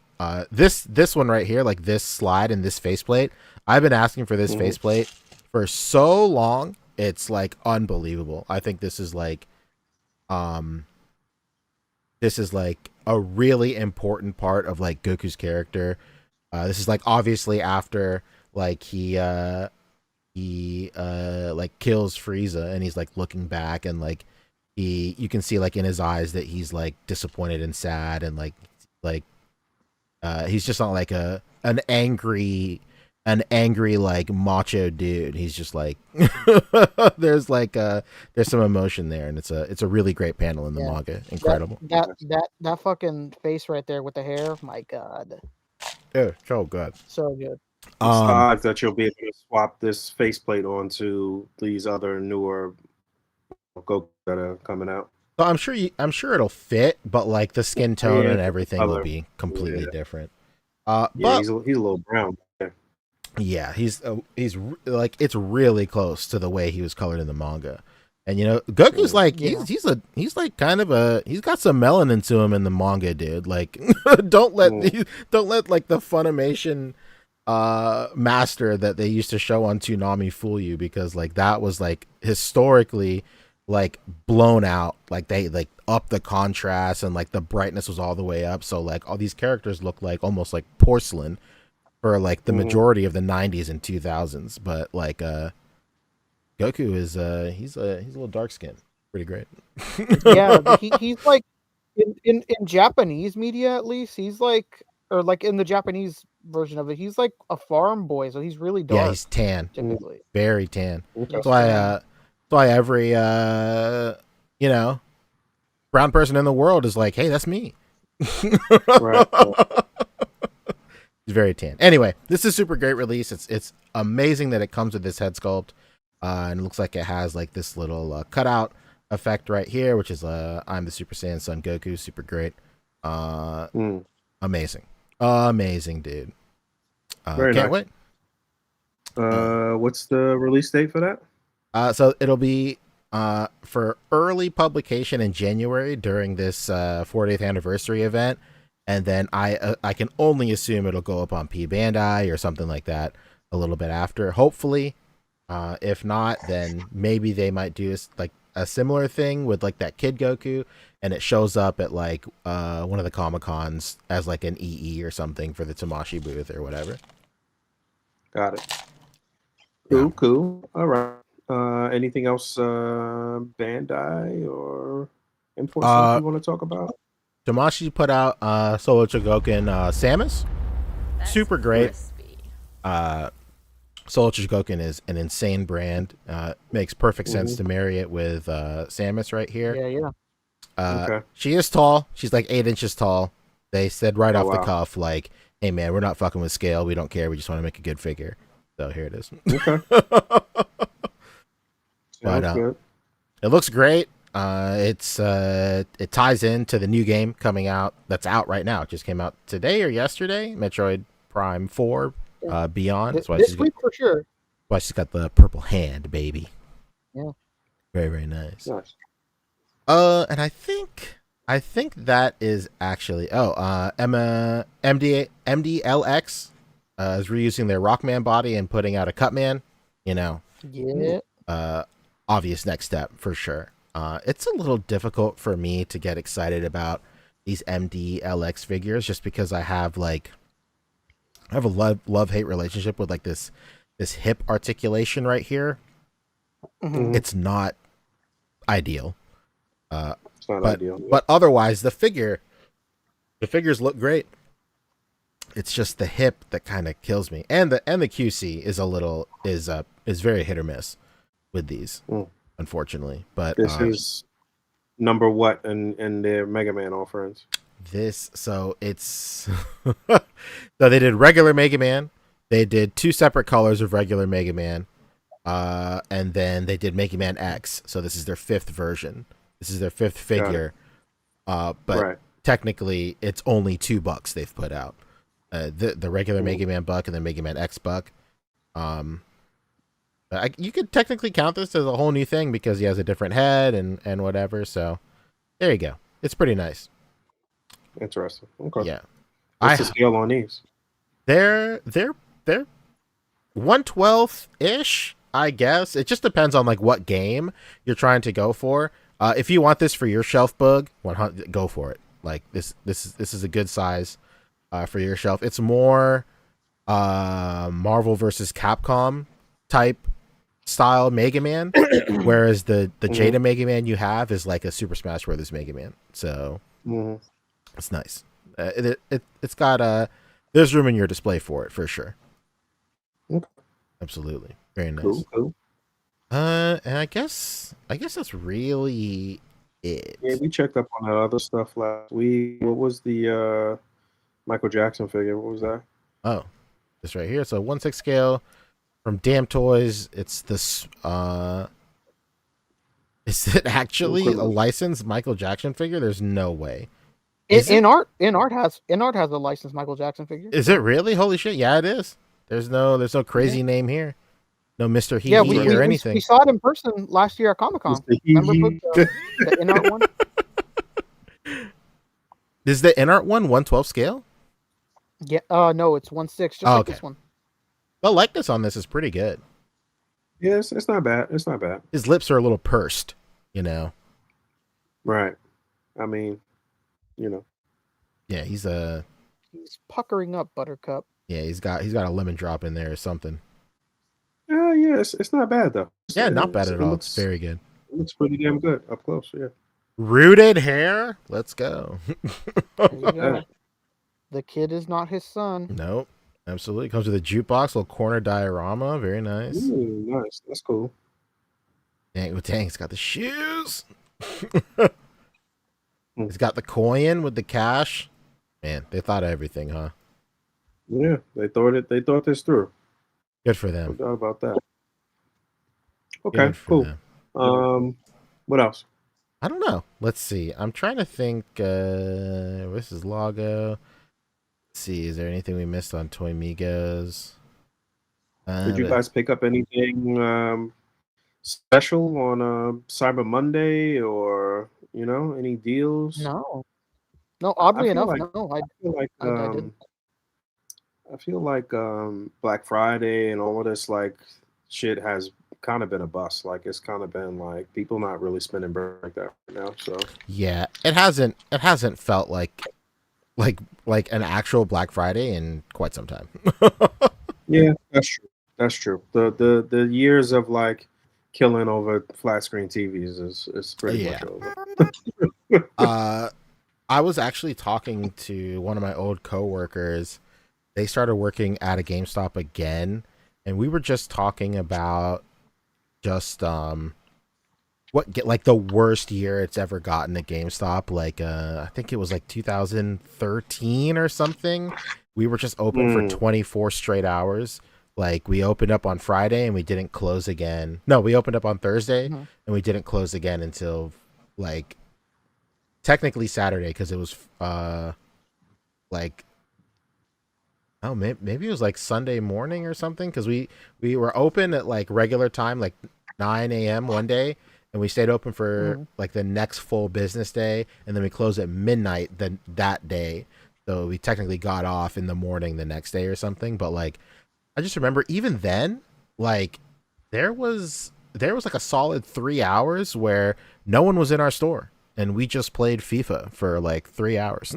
This one right here, like this slide and this faceplate, I've been asking for this faceplate for so long. It's like unbelievable. I think this is like a really important part of like Goku's character. This is like obviously after like he like kills Frieza, and he's like looking back, and like you can see like in his eyes that he's like disappointed and sad, and like he's just not like an angry like macho dude. He's just like there's some emotion there, and it's a really great panel in the manga. Incredible. That fucking face right there with the hair, my god. Yeah, so good. So good. Besides that, you'll be able to swap this faceplate onto these other newer Goku that are coming out. So I'm sure it'll fit, but like the skin tone and everything will be completely different. But he's a little brown. Yeah, he's like, it's really close to the way he was colored in the manga. And you know, Goku's like he's like kind of he's got some melanin to him in the manga, dude. Like don't let like the Funimation master that they used to show on Toonami fool you, because like that was like historically like blown out. Like they like up the contrast, and like the brightness was all the way up, so like all these characters look like almost like porcelain for like the majority of the 90s and 2000s. But like Goku is he's a little dark skinned, pretty great. Yeah, he's like in Japanese media, at least he's like, or like in the Japanese version of it, he's like a farm boy, so he's really dark. Yeah, he's tan, typically. very tan. That's why every you know, brown person in the world is like, hey, that's me. Right. He's very tan. Anyway, this is a super great release. It's amazing that it comes with this head sculpt, and it looks like it has like this little cutout effect right here, which is I'm the Super Saiyan Son Goku. Super great. Amazing, dude. Very can't nice. wait. What's the release date for that? So it'll be for early publication in January during this 40th anniversary event. And then I can only assume it'll go up on P Bandai or something like that a little bit after, hopefully. If not, then maybe they might do like a similar thing with like that Kid Goku, and it shows up at like one of the Comic-Cons as like an EE or something for the Tamashii booth or whatever. Got it. Cool. All right. Anything else Bandai or Enforcement you want to talk about? Tamashii put out Solo Chogokin Samus. Super great. Solo Chogokin is an insane brand. Makes perfect sense to marry it with Samus right here. Yeah. Okay. She is tall. She's like 8 inches tall. They said right off the cuff, like, hey man, we're not fucking with scale. We don't care. We just want to make a good figure. So here it is. Okay. But good. It looks great. It ties into the new game coming out. That's out right now. It just came out today or yesterday. Metroid Prime 4 Beyond. That's why this week for sure. Why she's got the purple hand, baby. Yeah. Very, very nice. Nice. And I think that is actually MDLX is reusing their Rockman body and putting out a Cutman. You know. Yeah. Obvious next step for sure. It's a little difficult for me to get excited about these MDLX figures, just because I have a love-hate relationship with like this hip articulation right here. It's not ideal. It's not ideal. But otherwise, the figures look great. It's just the hip that kind of kills me, and the QC is very hit or miss with these. Unfortunately, but this is number what in their Mega Man offerings? So it's so they did regular Mega Man, they did 2 separate colors of regular Mega Man, and then they did Mega Man X. So this is their 5th version. This is their 5th figure. But technically it's only $2 they've put out. The regular Mega Man buck and the Mega Man X buck. You could technically count this as a whole new thing because he has a different head and whatever. So there you go. It's pretty nice. Interesting. Okay. Yeah. What's the scale on these? They're 1/12 ish, I guess. It just depends on like what game you're trying to go for. If you want this for your shelf, Boog, go for it. Like this is a good size for your shelf. It's more Marvel versus Capcom type style Mega Man, whereas the Jada Mega Man you have is like a Super Smash Brothers Mega Man. So it's nice. It's got there's room in your display for it for sure. Absolutely, very nice. Cool. And I guess that's really it. Yeah, we checked up on that other stuff last week. What was the Michael Jackson figure? What was that? Oh, this right here. So 1/6 scale from Damn Toys. It's this. Is it actually a licensed Michael Jackson figure? There's no way. In art has a licensed Michael Jackson figure. Is it really? Holy shit! Yeah, it is. There's no crazy name here. No Mr. He or anything. We saw it in person last year at Comic-Con. Remember the in-art one? Is the in-art one 1/12 scale? Yeah. No, it's 1/6, just like this one. The likeness on this is pretty good. Yes, it's not bad. It's not bad. His lips are a little pursed, you know. Right. I mean, you know. Yeah, he's puckering up, Buttercup. Yeah, he's got a lemon drop in there or something. Yeah, it's not bad though. Yeah, not bad at all. It's very good. It looks pretty damn good up close. Yeah. Rooted hair. Let's go. The kid is not his son. Nope. Absolutely. Comes with a jukebox, little corner diorama. Very nice. Ooh, nice. That's cool. Dang, it's got the shoes. It's got the coin with the cash. Man, they thought of everything, huh? Yeah, they thought this through. Good for them. No doubt about that. Okay, cool. What else? I don't know. Let's see. I'm trying to think. This is Logo. Let's see. Is there anything we missed on Toy Migos? Did you guys pick up anything special on Cyber Monday, or any deals? No. Oddly enough, no. I feel like Black Friday and all of this shit has kind of been a bust. Like it's kind of been like people not really spending bread like that right now. So yeah, it hasn't felt like an actual Black Friday in quite some time. Yeah, that's true. The years of killing over flat screen TVs is pretty much over. I was actually talking to one of my old coworkers. They started working at a GameStop again, and we were just talking about just the worst year it's ever gotten at GameStop. I think it was 2013 or something. We were just open for 24 straight hours. We opened up on Friday and we didn't close again. No, we opened up on Thursday and we didn't close again until technically Saturday, because it was maybe it was Sunday morning or something, because we were open at regular time, 9 a.m. one day, and we stayed open for the next full business day, and then we closed at midnight that day. So we technically got off in the morning the next day or something. But I just remember even then, there was a solid 3 hours where no one was in our store. And we just played FIFA for 3 hours.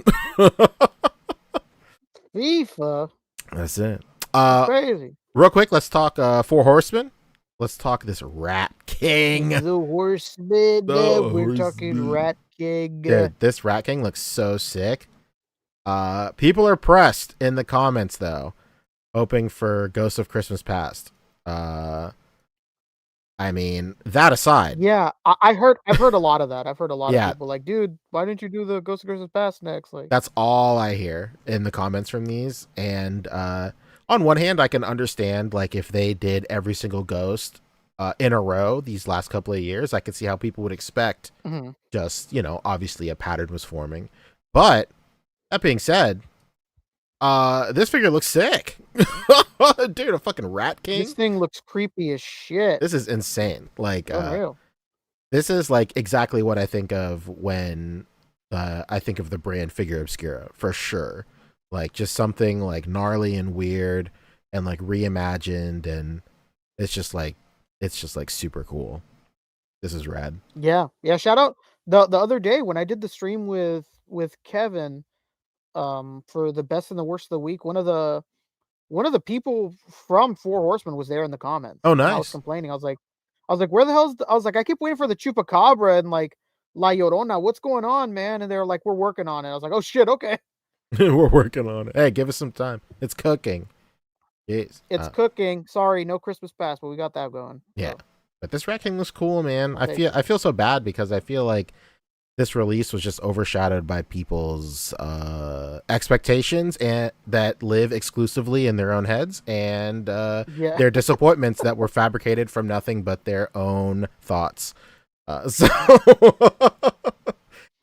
FIFA? That's it. Crazy. Real quick, let's talk Four Horsemen. Let's talk this Rat King. The Horsemen. We're talking Rat King. Dude, this Rat King looks so sick. People are pressed in the comments, though, hoping for Ghosts of Christmas Past. I mean, that aside. Yeah, I've heard a lot of that. I've heard a lot of people dude, why didn't you do the Ghost of Christmas Past next? That's all I hear in the comments from these. And on one hand, I can understand, if they did every single Ghost in a row these last couple of years, I could see how people would expect just, obviously a pattern was forming. But that being said, this figure looks sick. Dude, a fucking Rat King. This thing looks creepy as shit. This is insane. Like, Unreal. this is like exactly what I think of when I think of the brand Figure Obscura, for sure. Like, just something like gnarly and weird and like reimagined, and it's just like super cool. This is rad. Yeah. Shout out the other day when I did the stream with Kevin, for the best and the worst of the week. One of the people from Four Horsemen was there in the comments. Oh, And I was nice. complaining. I was like, where the hell's I was like, I keep waiting for the Chupacabra and like La Llorona. What's going on, man? And they're like, we're working on it. I was like, oh shit, okay. We're working on it. Hey, give us some time. It's cooking. Yes. It's cooking. Sorry, no Christmas past, but we got that going. Yeah. So, But this Rat King looks cool, man. Okay. I feel so bad because I feel like this release was just overshadowed by people's expectations and that live exclusively in their own heads, and yeah. their disappointments that were fabricated from nothing but their own thoughts. But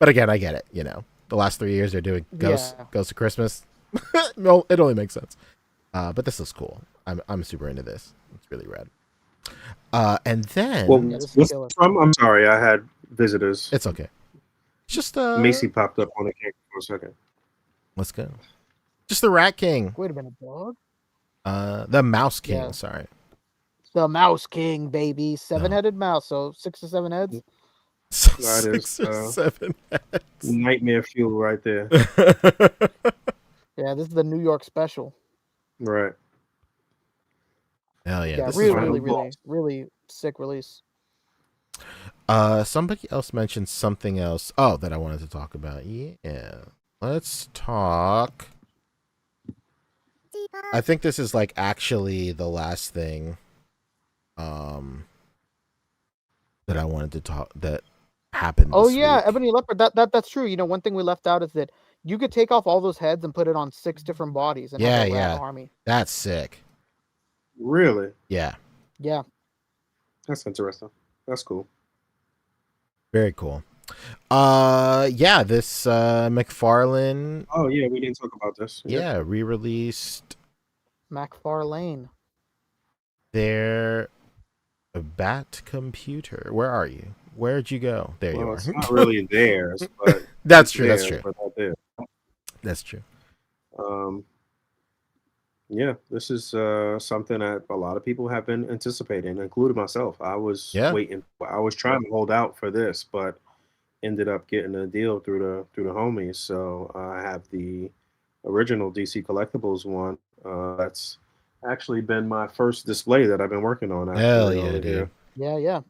again, I get it. You know, the last 3 years they're doing Ghost of Christmas. No, it only makes sense. But this looks cool. I'm super into this. It's really rad. And then, Well, Yeah, this is what's killer. it from? I'm sorry, I had visitors. it's okay. Just Macy popped up on the camera for a second. let's go. Just the Rat King. Wait a minute, dog. The Mouse King. Yeah. Sorry. The Mouse King, baby. 7-headed mouse, so 6 to 7 heads. That is, 6 or 7 heads. Nightmare fuel right there. Yeah, this is the New York special. Right. Hell yeah. Yeah, This is really, rad. really, really, really sick release. Somebody else mentioned something else. Oh, that I wanted to talk about. Yeah. Let's talk. I think this is like actually the last thing that I wanted to talk that happened. Oh this yeah, week. Ebony Leopard. That's true. You know, one thing we left out is that you could take off all those heads and put it on 6 different bodies and have a rat army. That's sick. Really? Yeah. Yeah. That's interesting. That's cool. Very cool. Yeah, this McFarlane, Oh yeah, we didn't talk about this. yeah, re-released McFarlane. their Bat computer. Where are you? Where'd you go? There you Well, are. it's not really theirs, but That's it's true. That's theirs, true. but not theirs. That's true. Yeah, this is something that a lot of people have been anticipating, including myself. I was Yeah. waiting. I was trying to hold out for this, but ended up getting a deal through the homies. So I have the original DC Collectibles one. That's actually been my first display that I've been working on. Hell Actually, yeah, over dude. here. Yeah.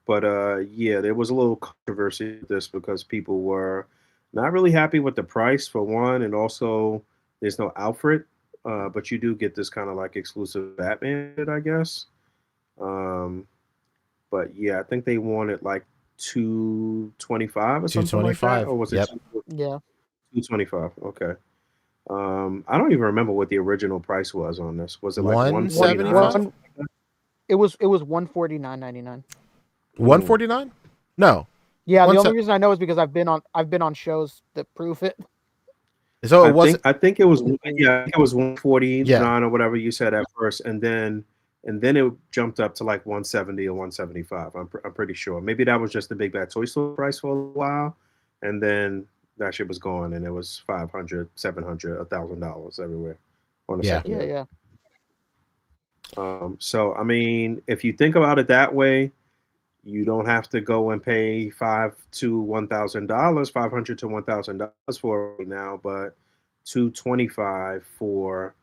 But yeah, there was a little controversy with this because people were not really happy with the price for one, and also there's no Alfred, but you do get this kind of like exclusive Batman, I guess. But yeah, I think they wanted like 225 or something like that, 225. or was it Yep. Yeah. 225? Okay. I don't even remember what the original price was on this. Was it like 175? 149? It was $149.99. 149? No. Yeah, the One only sec- reason I know is because I've been on shows that prove it. So it was I think it was, yeah, I think it was 149 Yeah. or whatever you said at first, and then it jumped up to like 170 or 175. I'm pretty sure. Maybe that was just the Big Bad Toy Store price for a while, and then that shit was gone, and it was $500, $700, $1,000 everywhere on the Yeah. second Yeah. So I mean, if you think about it that way, you don't have to go and pay $500 to $1,000 for it right now, but $225 for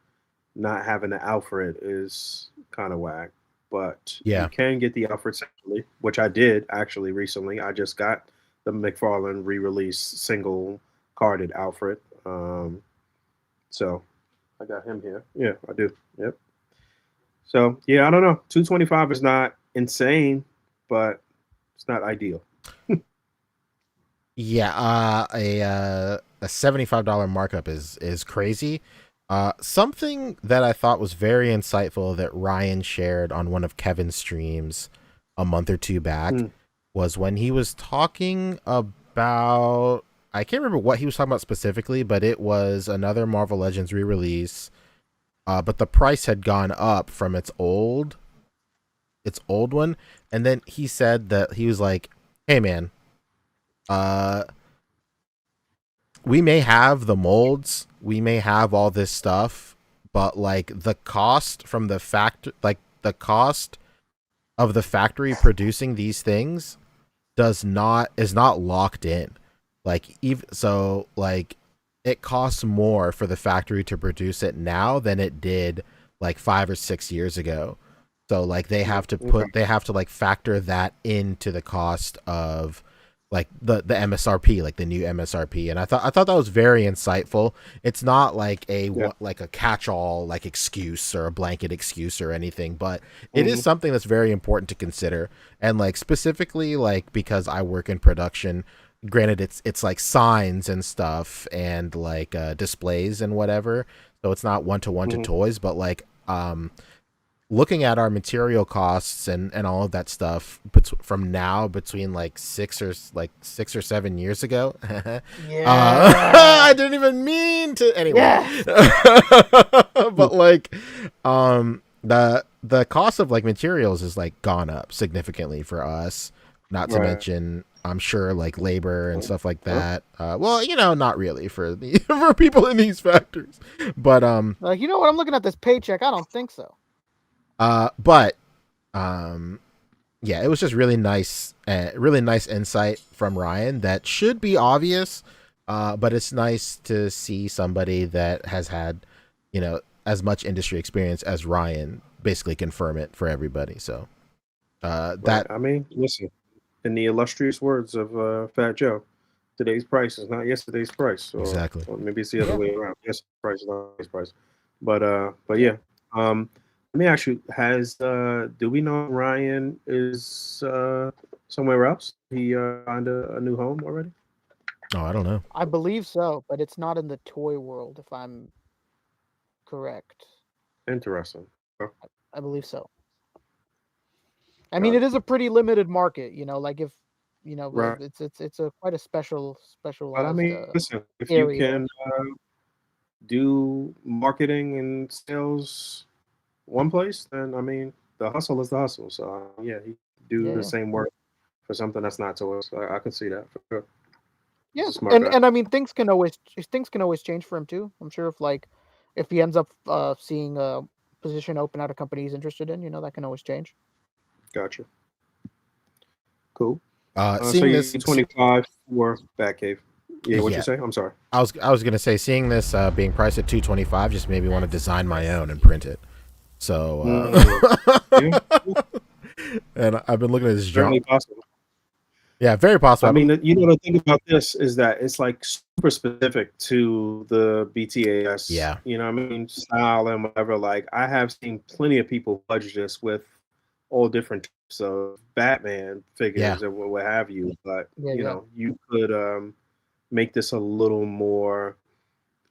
not having the Alfred is kind of whack. But Yeah. you can get the Alfred separately, which I did actually recently. I just got the McFarlane re-release single carded Alfred. So I got him here. Yeah, I do. Yep. So yeah, I don't know. 225 is not insane, but it's not ideal. Yeah, a $75 markup is crazy. Something that I thought was very insightful that Ryan shared on one of Kevin's streams a month or two back was when he was talking about, I can't remember what he was talking about specifically, but it was another Marvel Legends re-release. But the price had gone up from its old one, and then he said that he was like, "Hey man, we may have the molds, we may have all this stuff, but like the cost from the the cost of the factory producing these things is not locked in. Like it costs more for the factory to produce it now than it did like 5 or 6 years ago. So like they have to like factor that into the cost of like the MSRP, like the new MSRP. And I thought that was very insightful. It's not like like a catch-all like excuse or a blanket excuse or anything, but it is something that's very important to consider. And like specifically like because I work in production, granted it's like signs and stuff and like displays and whatever, so it's not one-to-one to toys, but like looking at our material costs and all of that stuff from now between like 6 or 7 years ago. I didn't even mean to anyway. But like the cost of like materials is like gone up significantly for us, not to mention I'm sure like labor and stuff like that. Well, you know, not really for for people in these factories, but like, you know what, I'm looking at this paycheck, I don't think so. But yeah, it was just really nice insight from Ryan that should be obvious, but it's nice to see somebody that has had, you know, as much industry experience as Ryan basically confirm it for everybody. So that I mean, listen, in the illustrious words of Fat Joe, today's price is not yesterday's price. Exactly. Or maybe it's the other way around. Yesterday's price is not today's price. But yeah. Let me ask you: do we know Ryan is somewhere else? He found a new home already? Oh, I don't know. I believe so, but it's not in the toy world, if I'm correct. Interesting. I believe so. I mean, it is a pretty limited market, you know. Like if you know, it's a quite a specialized. But I mean, listen, if area. you can do marketing and sales one place, then I mean, the hustle is the hustle. So yeah, he do the same work for something that's not toys. So I can see that for sure. Yeah, and I mean, things can always change for him too. I'm sure if he ends up seeing a position open at a company he's interested in, you know, that can always change. Gotcha. Cool. Seeing this 25 for Batcave. Yeah, what'd you say? I'm sorry. I was gonna say, seeing this being priced at $225 just made me want to design my own and print it. So and I've been looking at this job. Possible. Yeah, very possible. I mean, you know, the thing about this is that it's like super specific to the BTAS. Yeah. You know what I mean? Style and whatever. Like, I have seen plenty of people budge this with all different types of Batman figures and what have you. But, you know, you could make this a little more,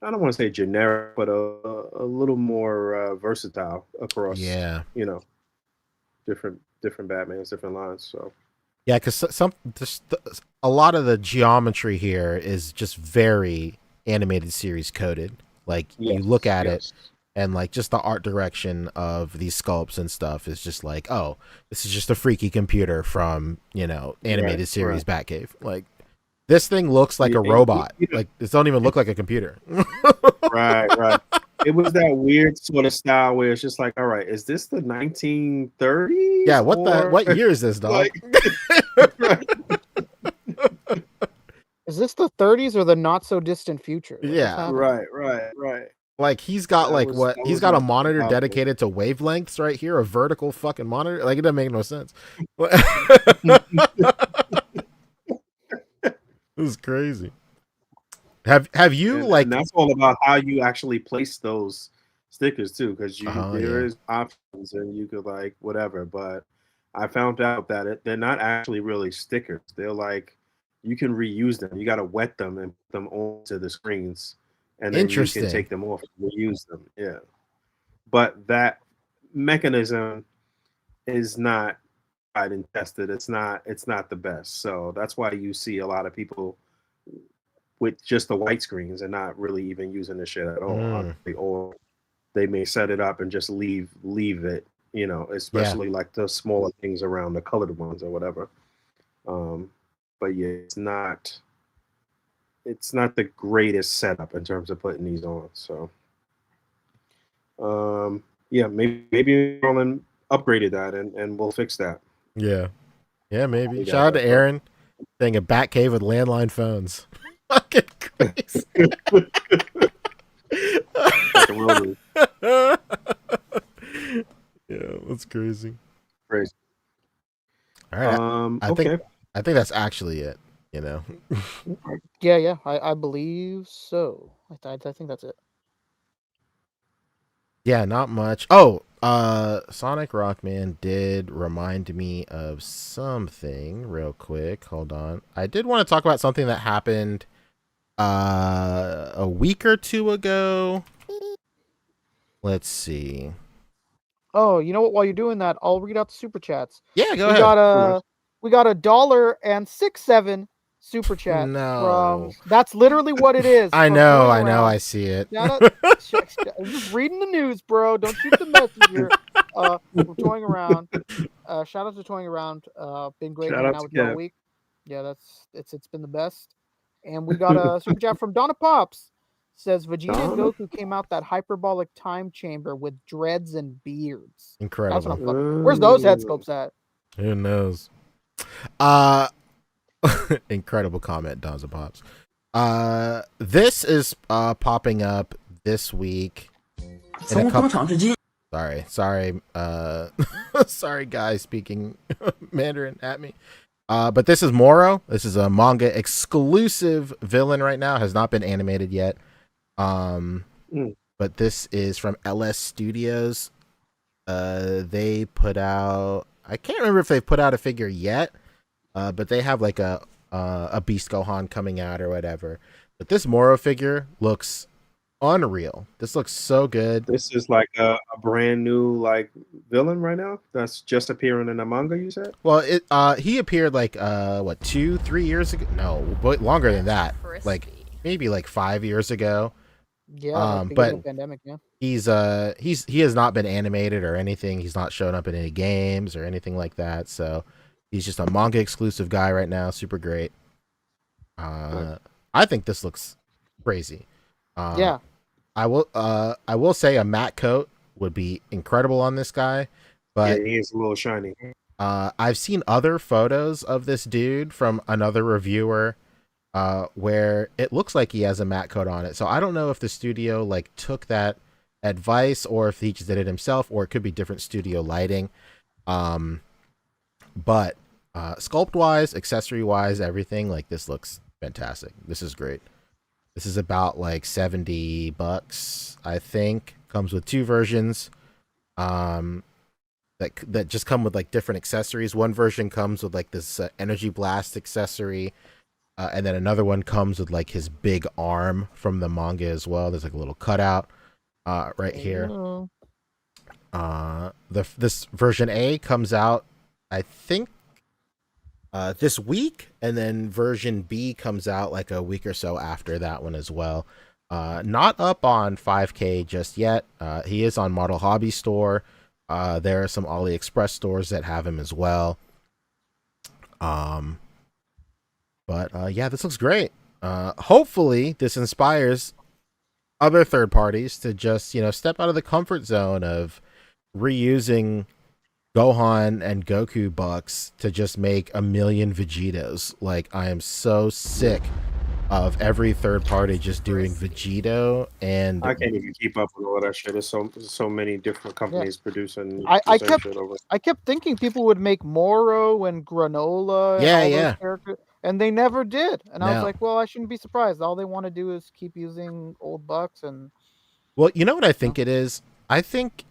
I don't want to say generic, but a little more versatile across, you know, different Batmans, different lines. So. Yeah, because a lot of the geometry here is just very animated series coded. Like you look at it, and like just the art direction of these sculpts and stuff is just like, oh, this is just a freaky computer from, you know, animated series Batcave. Like this thing looks like a robot. Like this don't even look like a computer. Right. It was that weird sort of style where it's just like, all right, is this the 1930s? Yeah, what year is this, dog? Is this the 30s or the not so distant future? Yeah, right. Like he's got he's got a monitor dedicated to wavelengths right here, a vertical fucking monitor. Like it doesn't make no sense. This is crazy. Have you and that's all about how you actually place those stickers too, because there is options and you could like whatever. But I found out that they're not actually really stickers. They're like you can reuse them. You got to wet them and put them onto the screens, and then you can take them off and reuse them. Yeah, but that mechanism is not tried and tested. It's not the best. So that's why you see a lot of people with just the white screens and not really even using the shit at all. Honestly. Or they may set it up and just leave it, you know, especially like the smaller things around the colored ones or whatever. But yeah, it's not the greatest setup in terms of putting these on. So yeah, maybe Roland upgraded that and we'll fix that. Yeah, maybe. Shout out to Aaron saying a Batcave with landline phones. Fucking crazy. Yeah, that's crazy. Crazy. All right. I think that's actually it. You know. Yeah. I believe so. I think that's it. Yeah, not much. Oh, Sonic Rockman did remind me of something real quick. Hold on. I did want to talk about something that happened a week or two ago. Let's see. Oh, you know what? While you're doing that, I'll read out the super chats. Yeah, go ahead. We got $1.67 super chat. No, that's literally what it is. I know. I see it. I'm just reading the news, bro. Don't shoot the messenger. We're toying around. Shout out to toying around. Been great hanging out with you all week. Yeah, it's been the best. And we got a super chat from Donna Pops. Says Vegeta and Goku came out that hyperbolic time chamber with dreads and beards. Incredible. That's what where's those head sculpts at? Who knows? Incredible comment, Donza Pops. This is popping up this week. Sorry, sorry, guys speaking Mandarin at me. But this is Moro. This is a manga exclusive villain right now. Has not been animated yet. But this is from LS Studios. They put out, I can't remember if they've put out a figure yet, but they have like a Beast Gohan coming out or whatever. But this Moro figure looks unreal. This looks so good. This is like a brand new like villain right now that's just appearing in a manga, you said? Well, he appeared like 2-3 years ago. No, but longer than that. Like maybe like 5 years ago. Yeah, but pandemic, yeah. He has not been animated or anything. He's not shown up in any games or anything like that. So he's just a manga exclusive guy right now. Super great. I think this looks crazy. Yeah. I will say a matte coat would be incredible on this guy, but yeah, he is a little shiny. I've seen other photos of this dude from another reviewer where it looks like he has a matte coat on it. So I don't know if the studio like took that advice or if he just did it himself, or it could be different studio lighting. But sculpt wise, accessory wise, everything, like this looks fantastic. This is great. This is about like $70, I think. Comes with 2 versions. That just come with like different accessories. One version comes with like this energy blast accessory. And then another one comes with like his big arm from the manga as well. There's like a little cutout right here. This version A comes out, I think, this week, and then version B comes out like a week or so after that one as well. Not up on 5K just yet. He is on Model Hobby Store. There are some AliExpress stores that have him as well. But yeah, this looks great. Hopefully this inspires other third parties to just, step out of the comfort zone of reusing Gohan and Goku bucks to just make a million Vegetos. Like, I am so sick of every third party just doing Vegito, and I can't even keep up with all that shit. There's so many different companies producing. I kept thinking people would make Moro and Granola. And all those characters, and they never did. And I was like, well, I shouldn't be surprised. All they want to do is keep using old bucks. And well, you know what I think it is? I think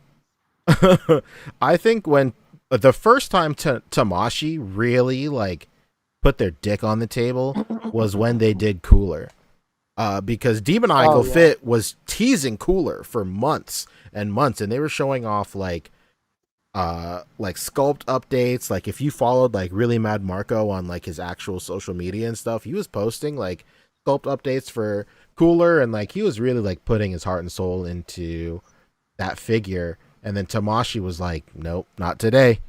when the first time Tamashi really like put their dick on the table was when they did Cooler, because Demon Fit was teasing Cooler for months and months, and they were showing off like sculpt updates. Like, if you followed like Really Mad Marco on like his actual social media and stuff, he was posting like sculpt updates for Cooler, and like he was really like putting his heart and soul into that figure. And then Tamashi was like, nope, not today.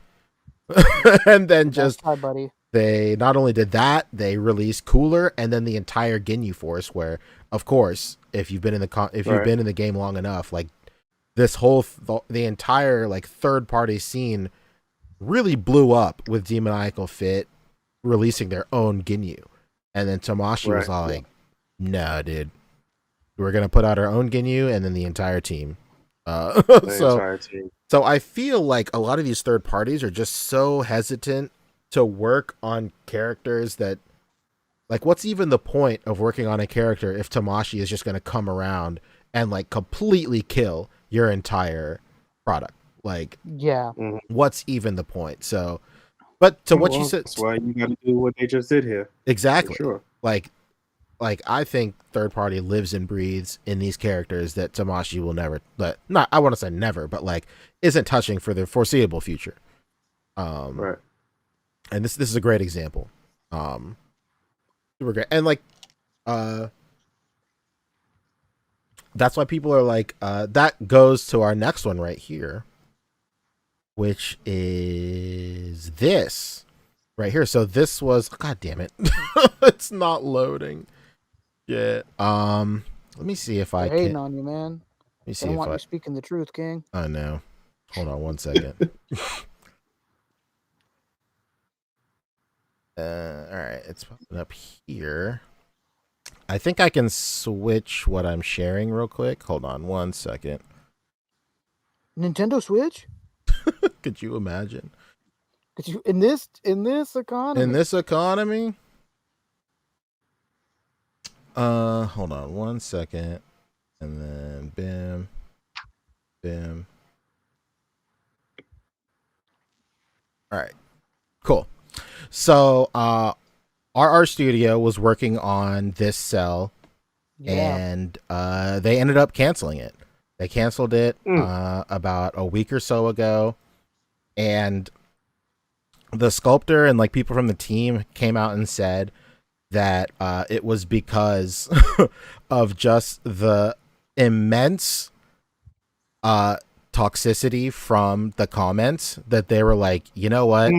And then just Hi, buddy. they not only did that, they released Cooler and then the entire Ginyu Force, where of course, if you've been in the game long enough, like this whole the entire like third party scene really blew up with Demoniacal Fit releasing their own Ginyu. And then Tamashi was all like, no, dude, we're going to put out our own Ginyu, and then the entire team. So I feel like a lot of these third parties are just so hesitant to work on characters that, like, what's even the point of working on a character if Tamashi is just going to come around and like completely kill your entire product? Like, yeah, what's even the point? So, but to what you said, that's why you got to do what they just did here. Exactly. Sure. Like I think third party lives and breathes in these characters that Tamashi will never, I want to say never, but like isn't touching for the foreseeable future. Right. And this is a great example. Super great. And like, that's why people are like, that goes to our next one right here, which is this right here. So this was, God damn it. It's not loading. Yeah. Let me see if I They're hating can. on you, man. Let me see I if want you speaking the truth, King. I know. Hold on 1 second. All right, it's popping up here. I think I can switch what I'm sharing real quick. Hold on 1 second. Nintendo Switch? Could you imagine? Could you in this economy? In this economy? Hold on 1 second. And then bam. Bam. All right. Cool. So, RR Studio was working on this cell, and they ended up canceling it. They canceled it about a week or so ago, and the sculptor and like people from the team came out and said that it was because of just the immense toxicity from the comments that they were like, you know what?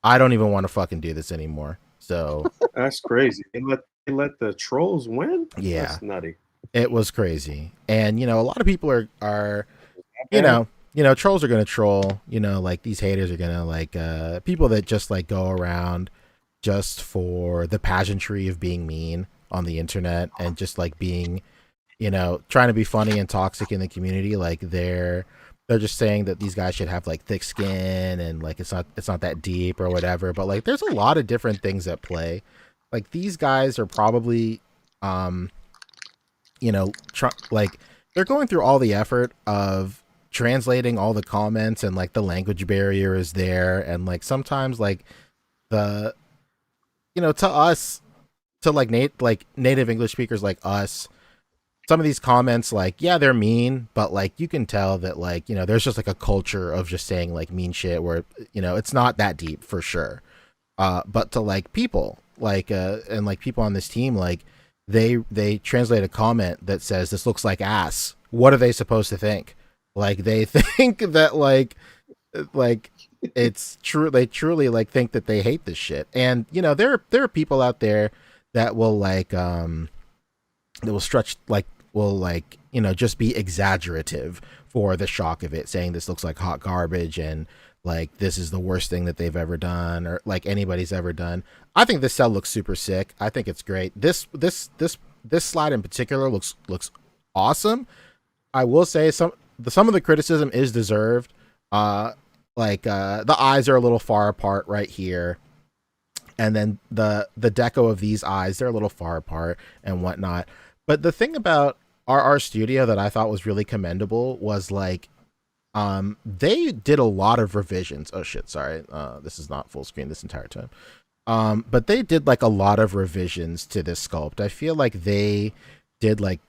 I don't even want to fucking do this anymore. So that's crazy. They let the trolls win? Yeah. That's nutty. It was crazy. And a lot of people are trolls are gonna troll, like these haters are gonna like people that just like go around just for the pageantry of being mean on the internet and just like being, trying to be funny and toxic in the community. Like they're just saying that these guys should have like thick skin and like it's not that deep or whatever. But like there's a lot of different things at play. Like these guys are probably like they're going through all the effort of translating all the comments, and like the language barrier is there, and like sometimes like the to us, to like native English speakers like us, some of these comments, like, yeah, they're mean, but like you can tell that like there's just like a culture of just saying like mean shit where it's not that deep for sure. But to like people like and like people on this team, like they translate a comment that says this looks like ass. What are they supposed to think? Like they think that like it's true. They truly like think that they hate this shit. And there are people out there that will like that will stretch like will like just be exaggerative for the shock of it, saying this looks like hot garbage and like this is the worst thing that they've ever done or like anybody's ever done. I think this cell looks super sick. I think it's great. This slide in particular looks awesome. I will say some of the criticism is deserved. The eyes are a little far apart right here, and then the deco of these eyes, they're a little far apart and whatnot. But the thing about RR Studio that I thought was really commendable was like they did a lot of revisions. Oh shit, sorry. This is not full screen this entire time. But they did like a lot of revisions to this sculpt. I feel like they did like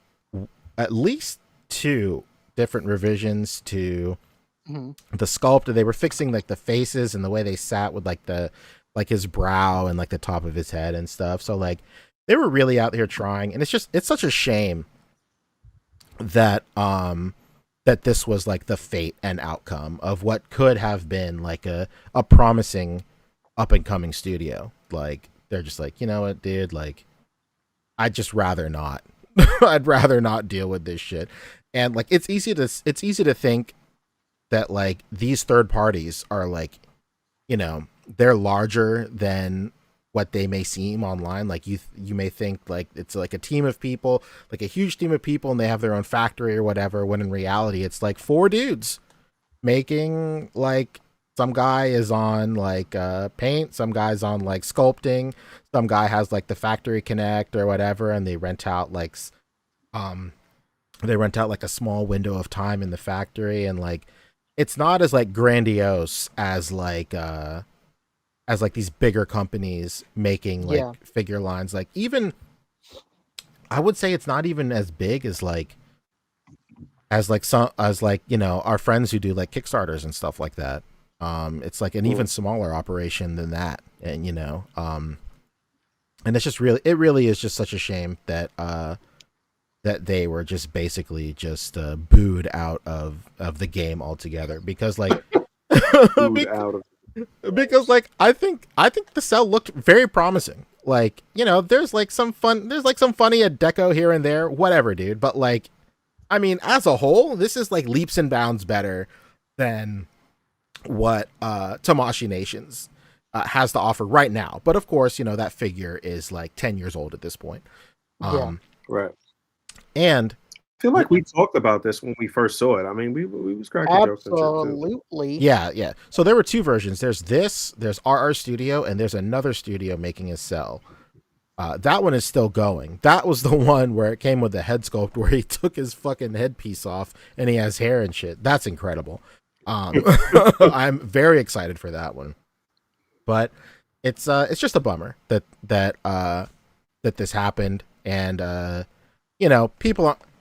at least 2 different revisions to the sculpt. They were fixing like the faces and the way they sat with like his brow and like the top of his head and stuff. So like they were really out here trying, and it's such a shame that that this was like the fate and outcome of what could have been like a promising up and coming studio. Like they're just like, you know what, dude, like I'd just rather not. I'd rather not deal with this shit. And like it's easy to think that like these third parties are like, you know, they're larger than what they may seem online. Like you may think like it's like a team of people, like a huge team of people, and they have their own factory or whatever, when in reality it's like 4 dudes making, like, some guy is on like paint, some guy's on like sculpting, some guy has like the factory connect or whatever, and they rent out like a small window of time in the factory. And like it's not as like grandiose as like these bigger companies making like figure lines. Like even I would say it's not even as big as like you know, our friends who do like Kickstarters and stuff like that. It's like an even smaller operation than that. And you know, and it's just really is just such a shame that that they were just basically just booed out of the game altogether, because like because like I think the cell looked very promising. Like, you know, there's like some funny deco here and there, whatever, dude. But like, I mean, as a whole, this is like leaps and bounds better than what Tamashii Nations has to offer right now. But of course, you know, that figure is like 10 years old at this point. Right. And I feel like we talked about this when we first saw it. I mean, we was cracking jokes and shit too. Absolutely. Yeah. So there were 2 versions. There's RR Studio, and there's another studio making a cell. That one is still going. That was the one where it came with the head sculpt where he took his fucking headpiece off and he has hair and shit. That's incredible. I'm very excited for that one. But it's just a bummer that this happened. And you know,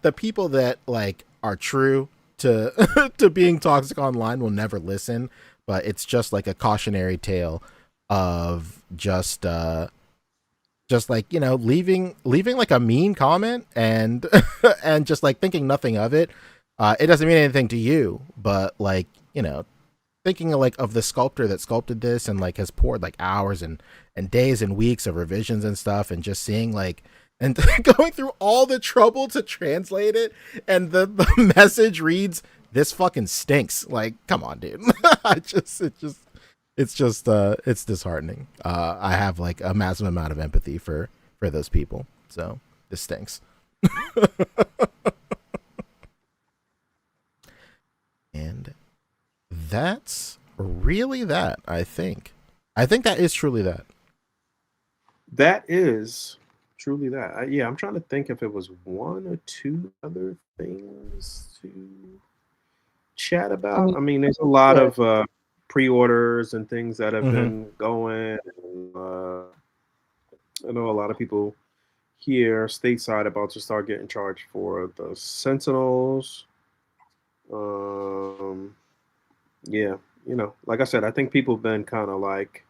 the people that like are true to to being toxic online will never listen. But it's just like a cautionary tale of just like, you know, leaving like a mean comment and and just like thinking nothing of it. It doesn't mean anything to you, but like, you know, thinking of the sculptor that sculpted this and like has poured like hours and days and weeks of revisions and stuff, and just seeing like, and going through all the trouble to translate it, and the message reads, "This fucking stinks." Like, come on, dude. It's disheartening. I have like a massive amount of empathy for those people. So this stinks. And that's really that. I think that is truly that. That is truly that. I'm trying to think if it was 1 or 2 other things to chat about. I mean there's a lot of pre-orders and things that have been going. I know a lot of people here stateside about to start getting charged for the Sentinels. Yeah, you know, like I said, I think people have been kind of like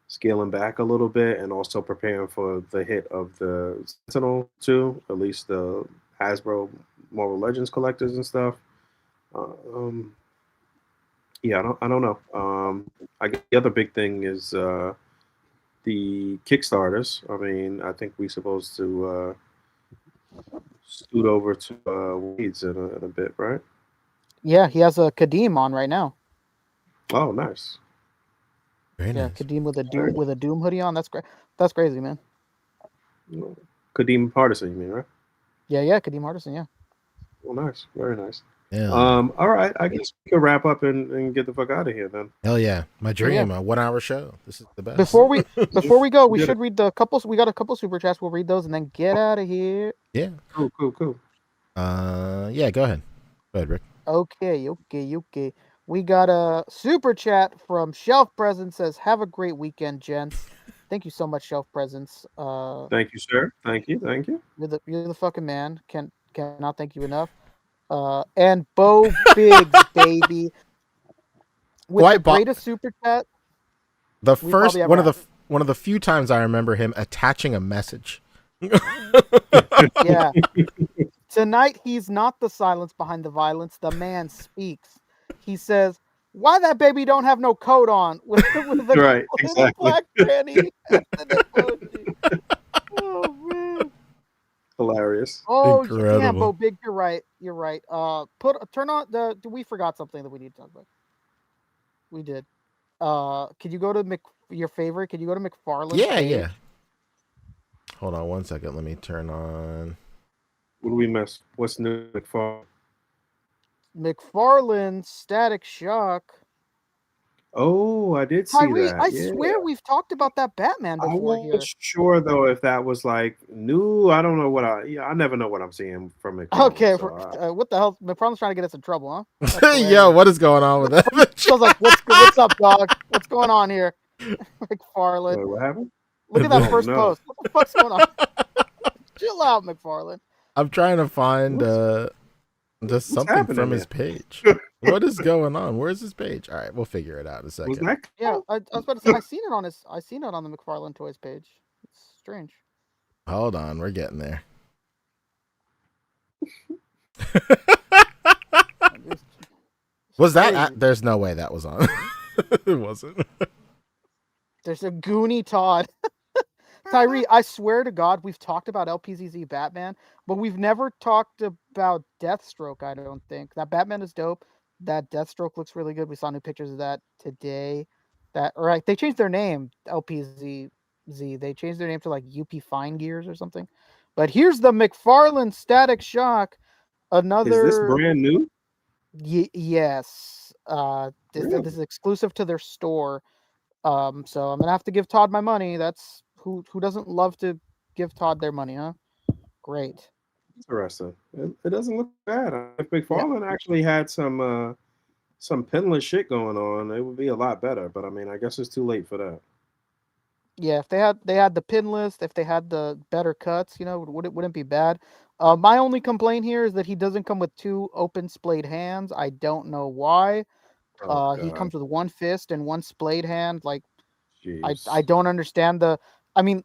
scaling back a little bit, and also preparing for the hit of the Sentinel too, at least the Hasbro Marvel Legends collectors and stuff. Yeah, I don't know. I guess the other big thing is the Kickstarters. I mean, I think we're supposed to scoot over to Weeds in a bit, right? Yeah, he has a Kadeem on right now. Oh, nice. Very nice. Kadeem with a Doom hoodie on. That's great. That's crazy, man. Kadeem Hardison, you mean, right? Yeah, Kadeem Hardison, yeah. Well, nice. Very nice. Yeah. All right. I guess we can wrap up and get the fuck out of here then. Hell yeah. My dream, a 1-hour show. This is the best. Before we go, we should read the couples. We got a couple super chats. We'll read those and then get out of here. Yeah. Cool. Yeah, go ahead. Go ahead, Rick. Okay. We got a super chat from Shelf Presence, says, "Have a great weekend, gents." Thank you so much, Shelf Presence. Thank you, sir. Thank you. You're the fucking man. Cannot thank you enough. And Bo Biggs, baby, with the greatest super chat. The first one of the few times I remember him attaching a message Yeah. Tonight, he's not the silence behind the violence. The man speaks. He says, "Why that baby don't have no coat on?" with the, Right, with exactly. the black granny and the emoji. Oh man. Hilarious. Oh damn, Incredible. Big, you're right. You're right. Turn on the. We forgot something that we need to talk about. We did. Could you go to your favorite? Could you go to McFarlane's page? Yeah. Hold on 1 second. Let me turn on. What do we miss? What's new, McFarlane? McFarlane Static Shock. Oh, I did see Tyree, that. I Yeah. swear we've talked about that Batman I before here. wasn't sure though if that was like new. I don't know what I never know what I'm seeing from McFarlane. Okay, So, what the hell? McFarlane's trying to get us in trouble, huh? Yo, what is going on with that? I was like, what's up, dog? What's going on here? McFarlane. wait, what happened? Look at that Oh, first no. post. What the fuck's going on? Chill out, McFarlane. I'm trying to find just something from his page. What is going on? Where's his page? All right, we'll figure it out in a second. Was that? Yeah, I was about to say I seen it on the McFarlane Toys page. It's strange. Hold on, we're getting there. Was that? There's no way that was on. It wasn't. There's a Goonie Todd. Tyree, I swear to God, we've talked about LPZZ Batman, but we've never talked about Deathstroke, I don't think. That Batman is dope. That Deathstroke looks really good. We saw new pictures of that today. They changed their name, LPZZ. They changed their name to like UP Fine Gears or something. But here's the McFarlane Static Shock. Another. Is this brand new? Yes. This is exclusive to their store. So I'm gonna have to give Todd my money. That's who doesn't love to give Todd their money, huh? Great. Interesting. It doesn't look bad. If McFarlane actually had some pinless shit going on, it would be a lot better. But I mean, I guess it's too late for that. Yeah, if they had the pin list, if they had the better cuts, wouldn't be bad. My only complaint here is that he doesn't come with two open splayed hands. I don't know why. He comes with one fist and one splayed hand. Like, I don't understand the. I mean,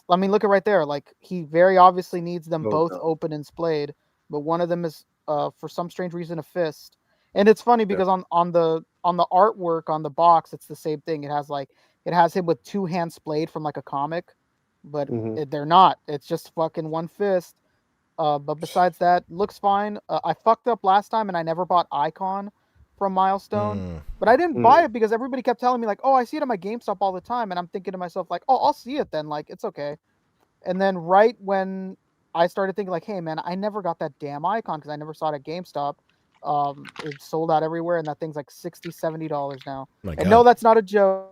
look at right there. Like, he very obviously needs them both open and splayed, but one of them is, for some strange reason, a fist. And it's funny because on the artwork on the box, it's the same thing. It has him with two hands splayed from like a comic, but they're not. It's just fucking one fist. But besides that, looks fine. I fucked up last time and I never bought Icon from Milestone, but I didn't buy it because everybody kept telling me like, oh, I see it at my GameStop all the time, and I'm thinking to myself like, oh, I'll see it then, like it's okay. And then right when I started thinking like, hey man, I never got that damn Icon because I never saw it at GameStop. It's sold out everywhere, and that thing's like $60-$70 now. And no, that's not a joke.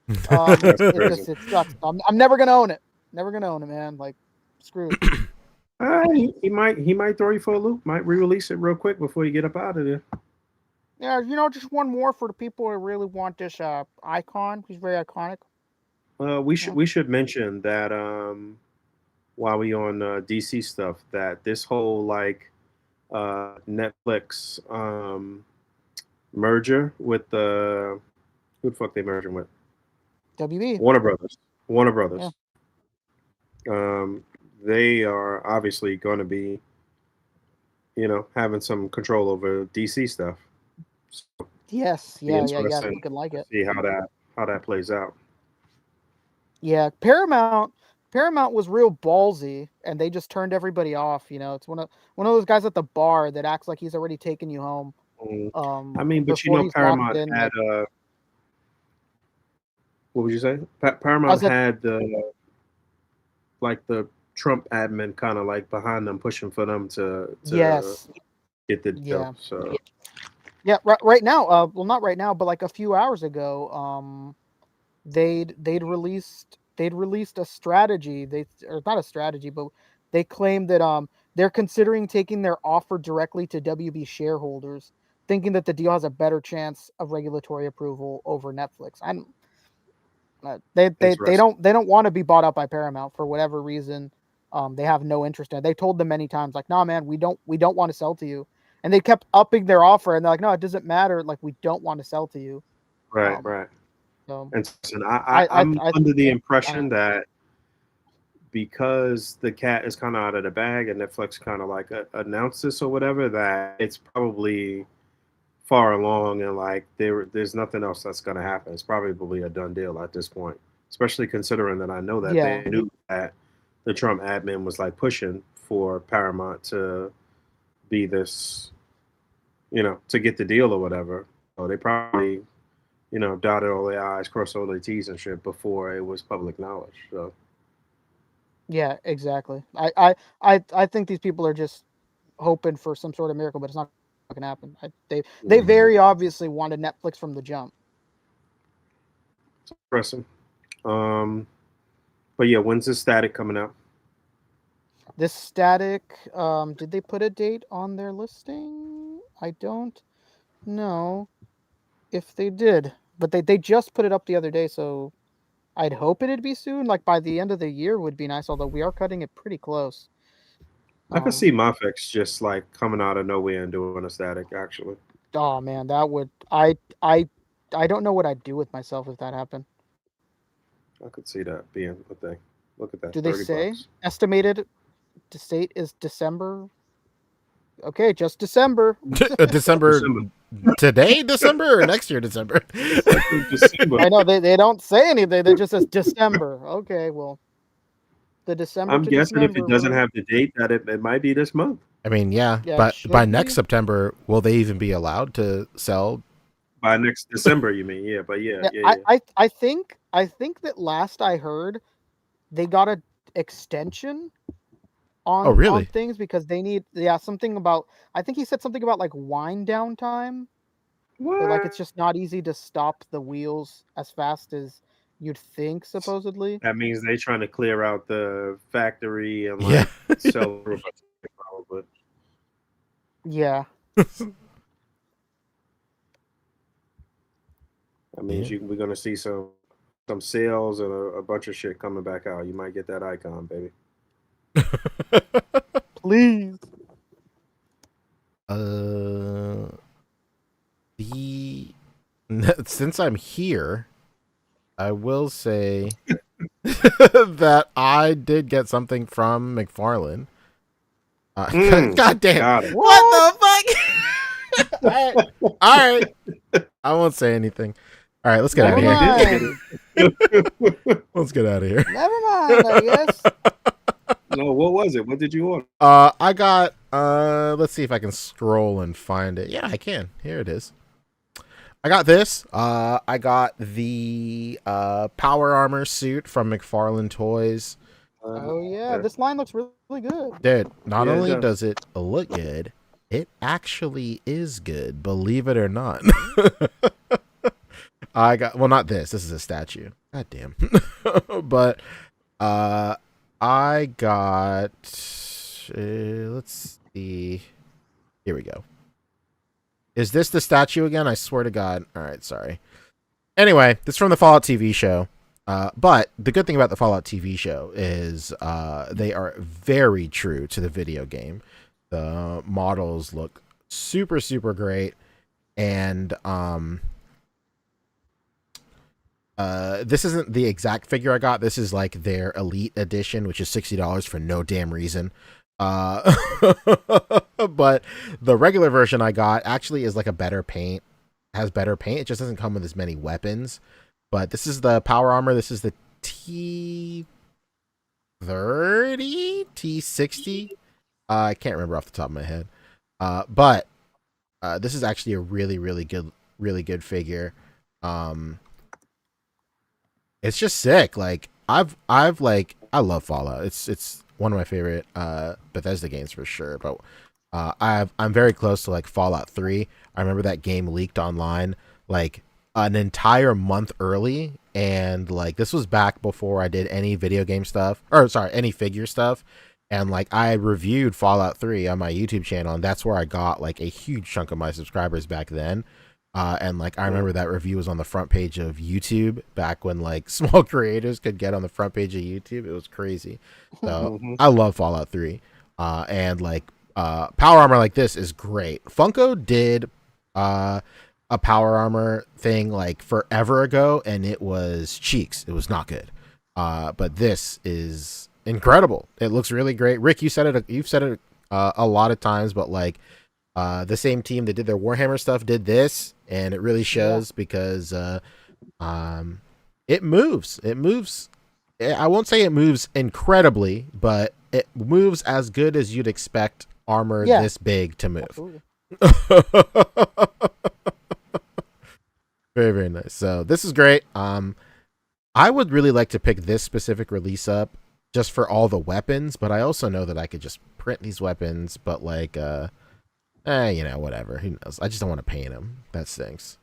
It sucks. I'm never gonna own it. Never gonna own it, man. Like, screw it. He might throw you for a loop. Might re-release it real quick before you get up out of there. Yeah, just one more for the people who really want this icon. He's very iconic. We should mention that while we on DC stuff, that this whole like Netflix merger with who the fuck they merging with? WB. Warner Brothers. Yeah. They are obviously going to be, having some control over DC stuff. So yes, yeah, looking like it. See how that plays out. Yeah, Paramount was real ballsy, and they just turned everybody off. It's one of those guys at the bar that acts like he's already taken you home. I mean, but Paramount had what would you say? Paramount had like the Trump admin kind of like behind them, pushing for them to get the deal. So yeah, right now, well, not right now, but like a few hours ago, they'd released a strategy. Or not a strategy, but they claimed that they're considering taking their offer directly to WB shareholders, thinking that the deal has a better chance of regulatory approval over Netflix. They don't want to be bought up by Paramount for whatever reason. They have no interest in it. They told them many times, like, nah, man, we don't want to sell to you. And they kept upping their offer, and they're like, no, it doesn't matter. Like, we don't want to sell to you. Right. So, and I'm under the impression that because the cat is kind of out of the bag and Netflix kind of like announced this or whatever, that it's probably far along and like there's nothing else that's going to happen. It's probably a done deal at this point, especially considering that I know that Yeah. they knew that the Trump admin was like pushing for Paramount to be this, to get the deal or whatever. So they probably, dotted all the I's, crossed all the T's and shit before it was public knowledge. So Yeah, exactly. I think these people are just hoping for some sort of miracle, but it's not going to happen. They very obviously wanted Netflix from the jump. it's impressive. But yeah, when's the Static coming out? This Static, did they put a date on their listing? I don't know if they did, but they just put it up the other day, so I'd hope it'd be soon. Like by the end of the year would be nice, although we are cutting it pretty close. I could see Mafex just like coming out of nowhere and doing a Static, actually. Oh man, that would I don't know what I'd do with myself if that happened. I could see that being a thing. Look at that. Do they say $30. estimated date is December? Okay, just December. December today, December or next year, December? December. I know they don't say anything. They just says December. Okay, well, the December. I'm to guessing December, if it doesn't have the date, that it might be this month. I mean, yeah, Yeah, but it by should next be. September, will they even be allowed to sell? By next December, you mean? Yeah, but yeah. I think that last I heard, they got an extension on, Oh, really? on things because they need something about. I think he said something about like wind down time. What? Like it's just not easy to stop the wheels as fast as you'd think, supposedly. That means they trying to clear out the factory and Yeah. like sell robots, probably. Yeah. That means we're gonna see some sales and a bunch of shit coming back out. You might get that icon, baby. Please. Since I'm here, I will say that I did get something from McFarlane. God damn! What the fuck? All right. I won't say anything. All right, let's get out of here. Let's get out of here. Never mind, I guess. No, what was it? What did you order? I got let's see if I can scroll and find it. Yeah, I can. Here it is. I got this. I got the Power Armor suit from McFarlane Toys. Oh yeah, this line looks really good. Dude, not only does it look good, it actually is good, believe it or not. I got, well, not this. This is a statue. God damn. But I got, let's see. Here we go. Is this the statue again? I swear to God. All right, sorry. Anyway, this is from the Fallout TV show. But the good thing about the Fallout TV show is they are very true to the video game. The models look super, super great. And this isn't the exact figure I got. This is like their Elite Edition, which is $60 for no damn reason. But the regular version I got actually is like a better paint. Has better paint. It just doesn't come with as many weapons. But this is the Power Armor. This is the T30, T60. I can't remember off the top of my head. But this is actually a really, really good figure. It's just sick. Like I love Fallout. It's one of my favorite Bethesda games for sure. But I'm very close to like Fallout 3. I remember that game leaked online like an entire month early, and like this was back before I did any video game stuff, or sorry, any figure stuff. And like I reviewed Fallout 3 on my YouTube channel, and that's where I got like a huge chunk of my subscribers back then. And like I remember that review was on the front page of YouTube back when like small creators could get on the front page of YouTube. It was crazy. So I love Fallout 3. And like Power Armor like this is great. Funko did a Power Armor thing like forever ago, and it was cheeks. It was not good. But this is incredible. It looks really great. Rick, you said it. You've said it a lot of times, but like the same team that did their Warhammer stuff did this, and it really shows because it moves. It moves. I won't say it moves incredibly, but it moves as good as you'd expect armor this big to move. Very, very nice. So this is great. I would really like to pick this specific release up just for all the weapons, but I also know that I could just print these weapons, but like, whatever. Who knows? I just don't want to paint them. That stinks.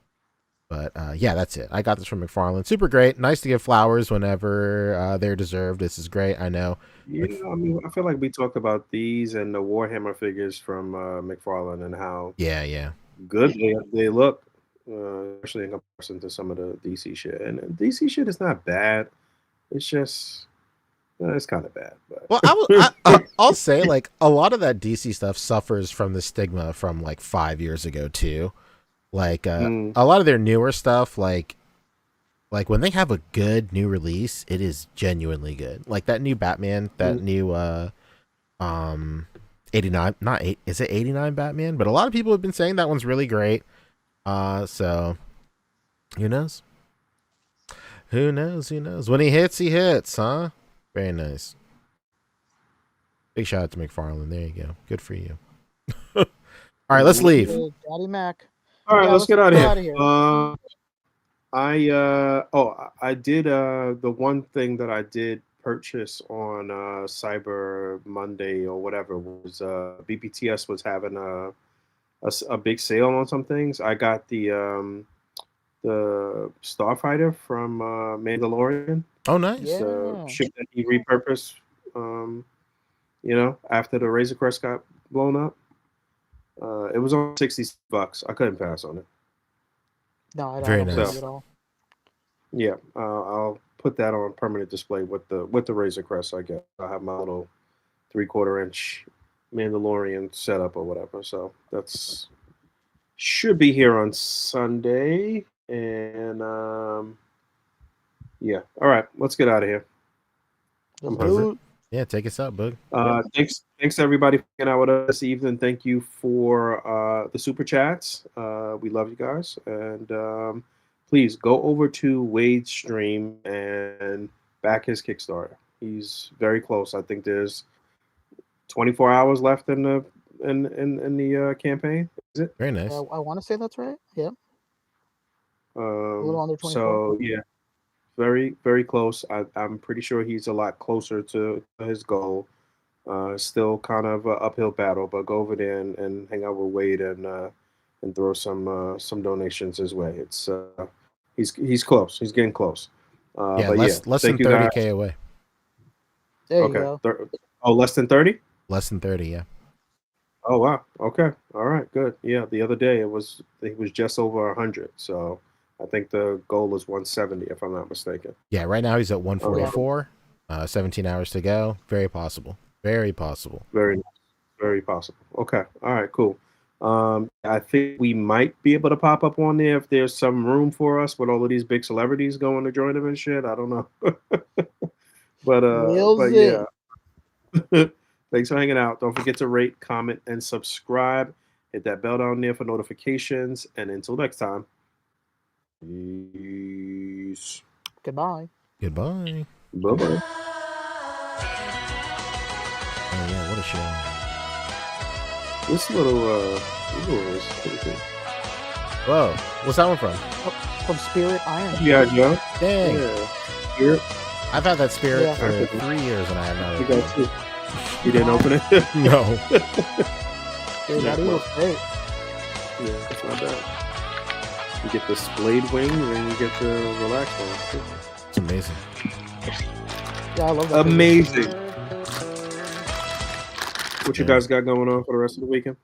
But yeah, that's it. I got this from McFarlane. Super great. Nice to give flowers whenever they're deserved. This is great. I know. Yeah, I mean, I feel like we talked about these and the Warhammer figures from McFarlane and how good they look, especially in comparison to some of the DC shit. And DC shit is not bad. It's just it's kind of bad. But. Well, I'll say like a lot of that DC stuff suffers from the stigma from like 5 years ago too. Like a lot of their newer stuff, like when they have a good new release, it is genuinely good. Like that new Batman, that new 89, not 8, is it 89 Batman? But a lot of people have been saying that one's really great. So who knows? Who knows? When he hits, huh? Very nice. Big shout out to McFarlane. There you go. Good for you. All right, let's leave. Daddy Mac. All right, let's get out of here. I did the one thing that I did purchase on Cyber Monday or whatever was BPTS was having a big sale on some things. I got the Starfighter from Mandalorian. Oh, nice. Ship that he repurposed, after the Razor Crest got blown up. It was on $60. I couldn't pass on it. No, I don't Very know nice. at all. Yeah, I'll put that on permanent display with the Razor Crest. I guess I have my little 3/4 inch Mandalorian setup or whatever. So that's should be here on Sunday. And yeah, all right, let's get out of here. I'm hungry. Yeah, take us out, Boog. Thanks everybody for hanging out with us this evening. Thank you for the super chats. We love you guys, and please go over to Wade's stream and back his Kickstarter. He's very close. I think there's 24 hours left in the campaign. Is it? Very nice. I want to say that's right. Yeah. A little under 24. So yeah. Very, very close. I'm pretty sure he's a lot closer to his goal. Still kind of an uphill battle, but go over there and hang out with Wade and throw some donations his way. It's he's close. He's getting close. Less than 30K away. There you go. Less than 30? Less than 30, yeah. Oh wow. Okay. All right. Good. Yeah. The other day he was just over 100. So. I think the goal is 170, if I'm not mistaken. Yeah, right now he's at 144. 17 hours to go. Very possible. Very possible. Very, very possible. Okay. All right, cool. I think we might be able to pop up on there if there's some room for us with all of these big celebrities going to join them and shit. I don't know. but yeah. Thanks for hanging out. Don't forget to rate, comment, and subscribe. Hit that bell down there for notifications. And until next time. Peace. Goodbye. Bye-bye. Oh yeah, what a show. This little is pretty cool. Whoa, what's that one from? From Spirit Iron. Yeah, Joe. Dang. Yeah. Spirit. I've had that Spirit for 3 years and I have not opened it. You didn't open it? No. Dude, that was great. Yeah, it's not bad. You get the splayed wing, and then you get the relaxed one. It's amazing. Yeah, I love that. Amazing. What you guys got going on for the rest of the weekend?